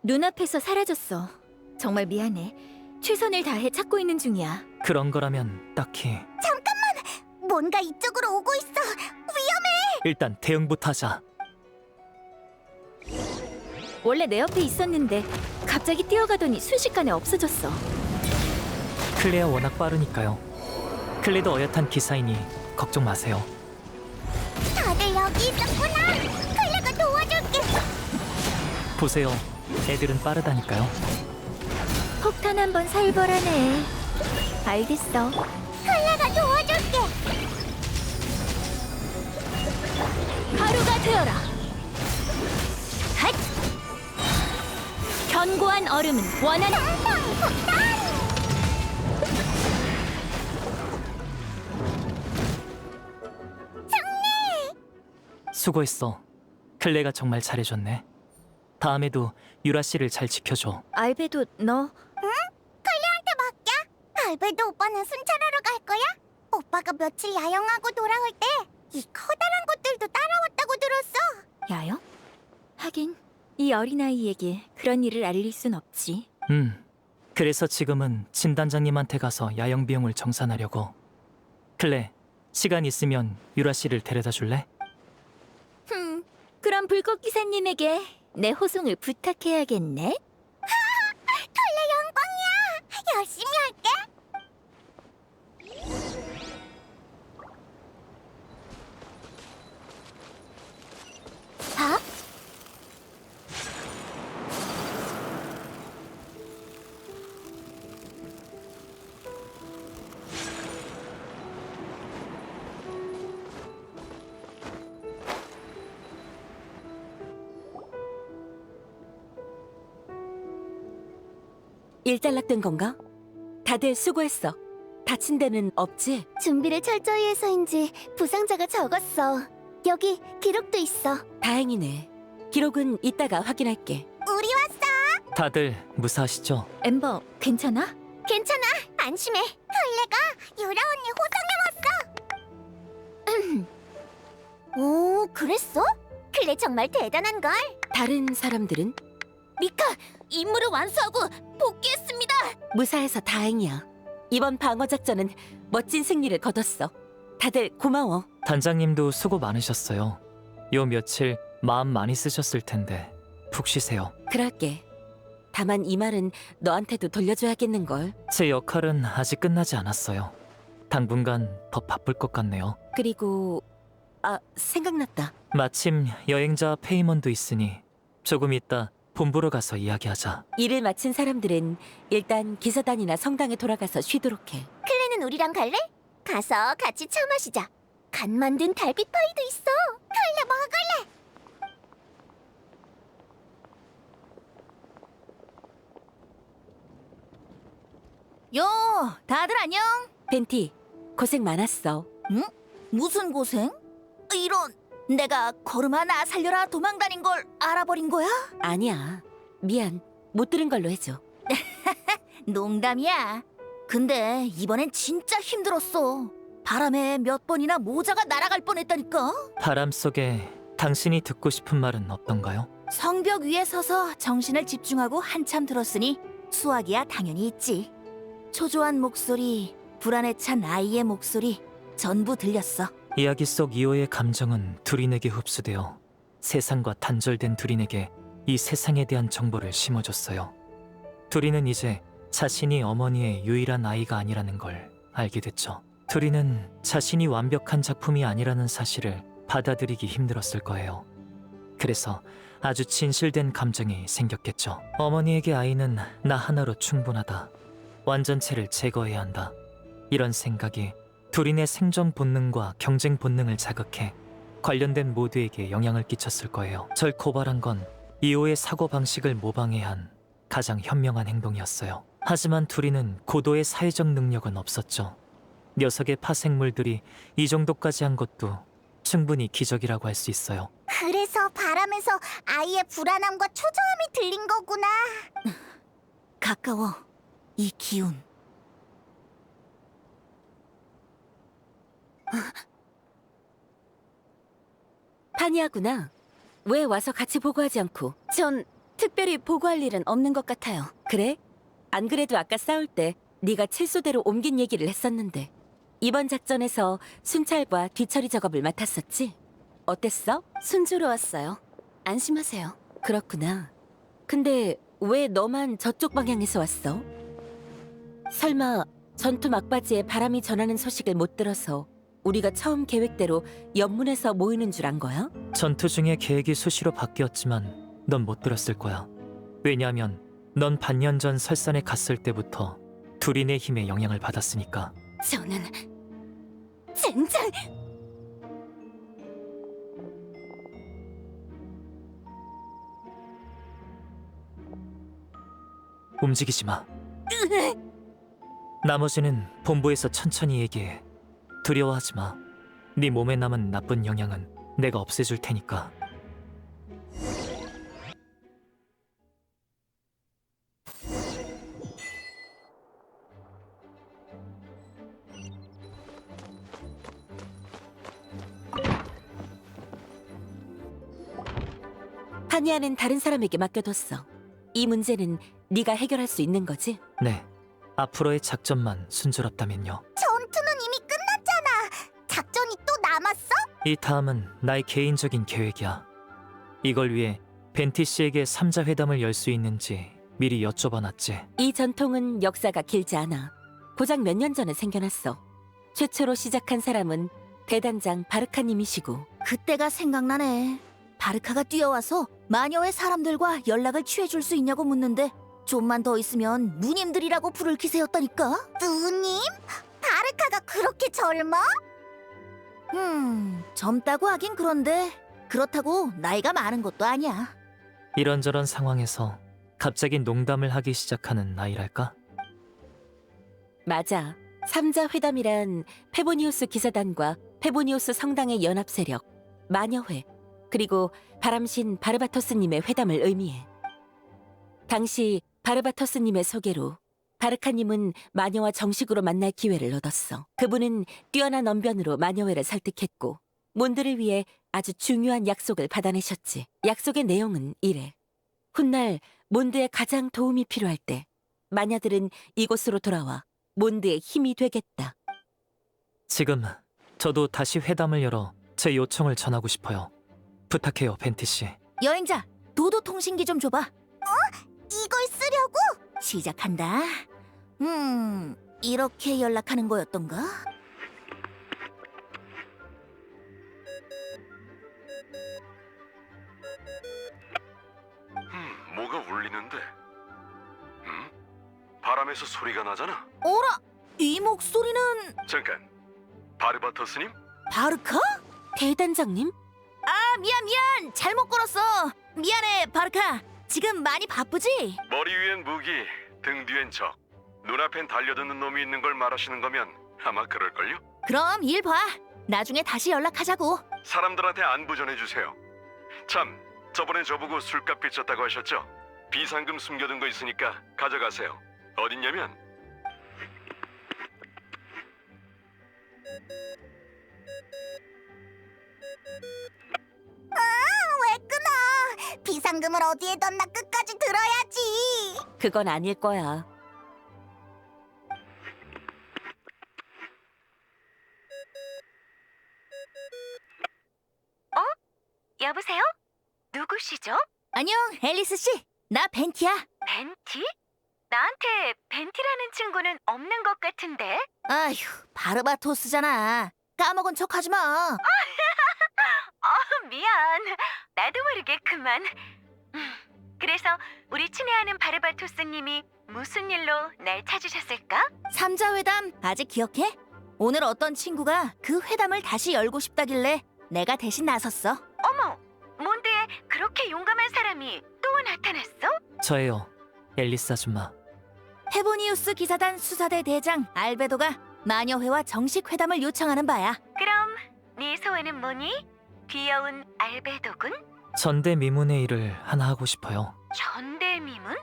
눈앞에서 사라졌어. 정말 미안해. 최선을 다해 찾고 있는 중이야. 그런 거라면 딱히. 잠깐만! 뭔가 이쪽으로 오고 있어. 위험해! 일단 대응부터 하자. 원래 내 옆에 있었는데 갑자기 뛰어가더니 순식간에 없어졌어. 클레어 워낙 빠르니까요. 클레도 어엿한 기사이니 걱정 마세요. 다들 여기 있었구나. 클레가 도와줄게. 보세요. 애들은 빠르다니까요. 폭탄 한번 살벌하네. 알겠어. 클레가 도와줄게. 하루가 되어라. 핫! 견고한 얼음은 원하는 수고했어. 클레가 정말 잘해줬네. 다음에도 유라 씨를 잘 지켜줘. 알베도 너 클레한테 맡겨. 알베도 오빠는 순찰하러 갈 거야? 오빠가 며칠 야영하고 돌아올 때 이 커다란 것들도 따라왔다고 들었어. 야영? 하긴 이 어린아이에게 그런 일을 알릴 순 없지. 그래서 지금은 진단장님한테 가서 야영 비용을 정산하려고. 클레, 시간 있으면 유라 씨를 데려다 줄래? 그럼 불꽃 기사님에게 내 호송을 부탁해야겠네. 클레 영광이야. 열심히 할게. 봐? 일단락된 건가? 다들 수고했어. 다친 데는 없지? 준비를 철저히 해서인지 부상자가 적었어. 여기 기록도 있어. 다행이네. 기록은 이따가 확인할게. 우리 왔어. 다들 무사하시죠? 엠버, 괜찮아? 괜찮아. 안심해. 클레가 유라 언니 호송해 왔어. 오, 그랬어? 클레 정말 대단한걸. 다른 사람들은? 미카, 임무를 완수하고 복귀했습니다. 무사해서 다행이야. 이번 방어 작전은 멋진 승리를 거뒀어. 다들 고마워. 단장님도 수고 많으셨어요. 요 며칠 마음 많이 쓰셨을 텐데 푹 쉬세요. 그럴게. 다만 이 말은 너한테도 돌려줘야겠는걸. 제 역할은 아직 끝나지 않았어요. 당분간 더 바쁠 것 같네요. 그리고 생각났다. 마침 여행자 페이먼도 있으니 조금 있다 본부로 가서 이야기하자. 일을 마친 사람들은 일단 기사단이나 성당에 돌아가서 쉬도록 해. 클레는 우리랑 갈래? 가서 같이 차 마시자. 간 만든 달빛 파이도 있어. 갈래 먹을래. 요, 다들 안녕? 벤티, 고생 많았어. 응? 무슨 고생? 이런, 내가 걸음아 살려라 도망다닌 걸 알아버린 거야? 아니야. 미안. 못 들은 걸로 해줘. 농담이야. 근데 이번엔 진짜 힘들었어. 바람에 몇 번이나 모자가 날아갈 뻔했다니까. 바람 속에 당신이 듣고 싶은 말은 없던가요? 성벽 위에 서서 정신을 집중하고 한참 들었으니 수학이야 당연히 있지. 초조한 목소리, 불안에 찬 아이의 목소리 전부 들렸어. 이야기 속 이호의 감정은 두린에게 흡수되어 세상과 단절된 두린에게 이 세상에 대한 정보를 심어줬어요. 두린은 이제 자신이 어머니의 유일한 아이가 아니라는 걸 알게 됐죠. 두린은 자신이 완벽한 작품이 아니라는 사실을 받아들이기 힘들었을 거예요. 그래서 아주 진실된 감정이 생겼겠죠. 어머니에게 아이는 나 하나로 충분하다. 완전체를 제거해야 한다. 이런 생각이 두린의 생존 본능과 경쟁 본능을 자극해 관련된 모두에게 영향을 끼쳤을 거예요. 절 고발한 건 이호의 사고방식을 모방해야 한 가장 현명한 행동이었어요. 하지만 두린은 고도의 사회적 능력은 없었죠. 녀석의 파생물들이 이 정도까지 한 것도 충분히 기적이라고 할 수 있어요. 그래서 바람에서 아이의 불안함과 초조함이 들린 거구나. 가까워, 이 기운. 파니아구나. 왜 와서 같이 보고하지 않고? 전 특별히 보고할 일은 없는 것 같아요. 그래? 안 그래도 아까 싸울 때 네가 칠소대로 옮긴 얘기를 했었는데 이번 작전에서 순찰과 뒤처리 작업을 맡았었지? 어땠어? 순조로웠어요. 안심하세요. 그렇구나. 근데 왜 너만 저쪽 방향에서 왔어? 설마 전투 막바지에 바람이 전하는 소식을 못 들어서 우리가 처음 계획대로 연문에서 모이는 줄 안 거야? 전투 중에 계획이 수시로 바뀌었지만 넌 못 들었을 거야. 왜냐하면 넌 반년 전 설산에 갔을 때부터 두린의 힘에 영향을 받았으니까. 저는 젠장! 움직이지 마. 나머지는 본부에서 천천히 얘기해. 두려워하지 마. 네 몸에 남은 나쁜 영향은 내가 없애줄 테니까. 파니아는 다른 사람에게 맡겨뒀어. 이 문제는 네가 해결할 수 있는 거지? 네. 앞으로의 작전만 순조롭다면요. 전투는 이미 끝났잖아. 작전이 또 남았어? 이 다음은 나의 개인적인 계획이야. 이걸 위해 벤티 씨에게 3자 회담을 열 수 있는지 미리 여쭤봐놨지. 이 전통은 역사가 길지 않아. 고작 몇 년 전에 생겨났어. 최초로 시작한 사람은 대단장 바르카님이시고. 그때가 생각나네. 바르카가 뛰어와서 마녀의 사람들과 연락을 취해줄 수 있냐고 묻는데 좀만 더 있으면 누님들이라고 부를 기세였다니까. 누님? 바르카가 그렇게 젊어? 젊다고 하긴 그런데 그렇다고 나이가 많은 것도 아니야. 이런저런 상황에서 갑자기 농담을 하기 시작하는 나이랄까? 맞아. 3자 회담이란 페보니우스 기사단과 페보니우스 성당의 연합 세력, 마녀회, 그리고 바람신 바르바토스님의 회담을 의미해. 당시 바르바토스님의 소개로 바르카님은 마녀와 정식으로 만날 기회를 얻었어. 그분은 뛰어난 언변으로 마녀회를 설득했고 몬드를 위해 아주 중요한 약속을 받아내셨지. 약속의 내용은 이래. 훗날 몬드에 가장 도움이 필요할 때 마녀들은 이곳으로 돌아와 몬드의 힘이 되겠다. 지금 저도 다시 회담을 열어 제 요청을 전하고 싶어요. 부탁해요, 벤티 씨. 여행자, 도도 통신기 좀 줘봐. 이걸 쓰려고? 시작한다. 이렇게 연락하는 거였던가? 뭐가 울리는데? 바람에서 소리가 나잖아. 어라, 이 목소리는... 잠깐, 바르바토스님? 바르카? 대단장님? 아, 미안. 잘못 걸었어. 미안해, 바르카. 지금 많이 바쁘지? 머리 위엔 무기, 등 뒤엔 적. 눈앞엔 달려드는 놈이 있는 걸 말하시는 거면 아마 그럴걸요? 그럼 일 봐. 나중에 다시 연락하자고. 사람들한테 안부 전해주세요. 참, 저번에 저보고 술값 빚졌다고 하셨죠? 비상금 숨겨둔 거 있으니까 가져가세요. 어딨냐면 왜 끊어? 비상금을 어디에 뒀나 끝까지 들어야지. 그건 아닐 거야. 여보세요? 누구시죠? 안녕, 앨리스 씨. 나 벤티야. 벤티? 나한테 벤티라는 친구는 없는 것 같은데? 아휴, 바르바토스잖아. 까먹은 척하지 마. 미안. 나도 모르게 그만. 그래서 우리 친애하는 바르바토스님이 무슨 일로 날 찾으셨을까? 삼자회담 아직 기억해? 오늘 어떤 친구가 그 회담을 다시 열고 싶다길래 내가 대신 나섰어. 어머, 몬드에 그렇게 용감한 사람이 또 나타났어? 저예요, 앨리스 아줌마. 페보니우스 기사단 수사대 대장 알베도가 마녀회와 정식 회담을 요청하는 바야. 그럼 네 소원은 뭐니? 귀여운 알베도군? 전대미문의 일을 하나 하고 싶어요. 전대미문?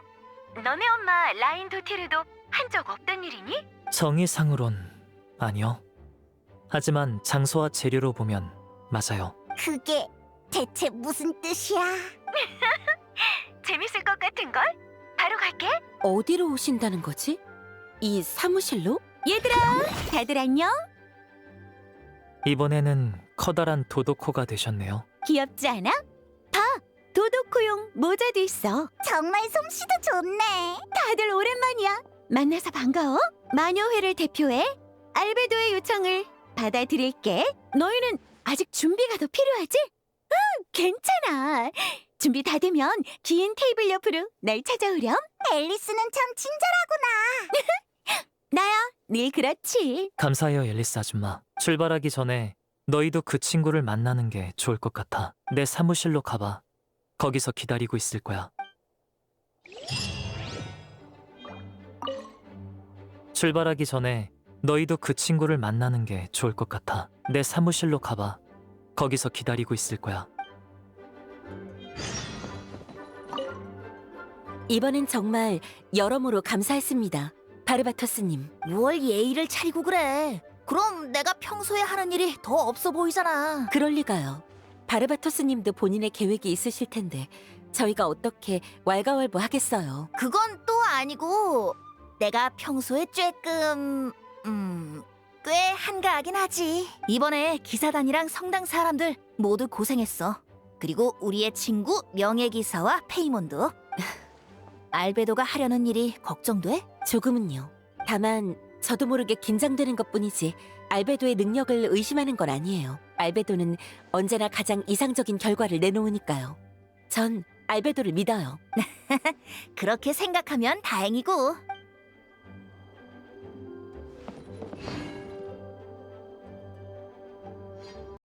너네 엄마 라인 도티르도 한 적 없던 일이니? 정의상으론 아니요. 하지만 장소와 재료로 보면 맞아요. 그게 대체 무슨 뜻이야? 재밌을 것 같은걸? 바로 갈게. 어디로 오신다는 거지? 이 사무실로? 얘들아, 다들 안녕? 이번에는 커다란 도도코가 되셨네요. 귀엽지 않아? 봐, 도도코용 모자도 있어. 정말 솜씨도 좋네. 다들 오랜만이야. 만나서 반가워. 마녀회를 대표해 알베도의 요청을 받아들일게. 너희는 아직 준비가 더 필요하지? 응, 괜찮아. 준비 다 되면 긴 테이블 옆으로 날 찾아오렴. 앨리스는 참 친절하구나. 나야, 늘 그렇지. 감사해요, 앨리스 아줌마. 출발하기 전에 너희도 그 친구를 만나는 게 좋을 것 같아. 내 사무실로 가봐. 거기서 기다리고 있을 거야. 출발하기 전에 너희도 그 친구를 만나는 게 좋을 것 같아. 내 사무실로 가봐. 거기서 기다리고 있을 거야. 이번엔 정말 여러모로 감사했습니다. 바르바토스님. 뭘 예의를 차리고 그래. 그럼 내가 평소에 하는 일이 더 없어 보이잖아. 그럴 리가요. 바르바토스님도 본인의 계획이 있으실 텐데 저희가 어떻게 왈가왈부하겠어요. 그건 또 아니고 내가 평소에 쬐끔 꽤 한가하긴 하지. 이번에 기사단이랑 성당 사람들 모두 고생했어. 그리고 우리의 친구 명예기사와 페이몬도. 알베도가 하려는 일이 걱정돼? 조금은요. 다만 저도 모르게 긴장되는 것뿐이지 알베도의 능력을 의심하는 건 아니에요. 알베도는 언제나 가장 이상적인 결과를 내놓으니까요. 전 알베도를 믿어요. 그렇게 생각하면 다행이고.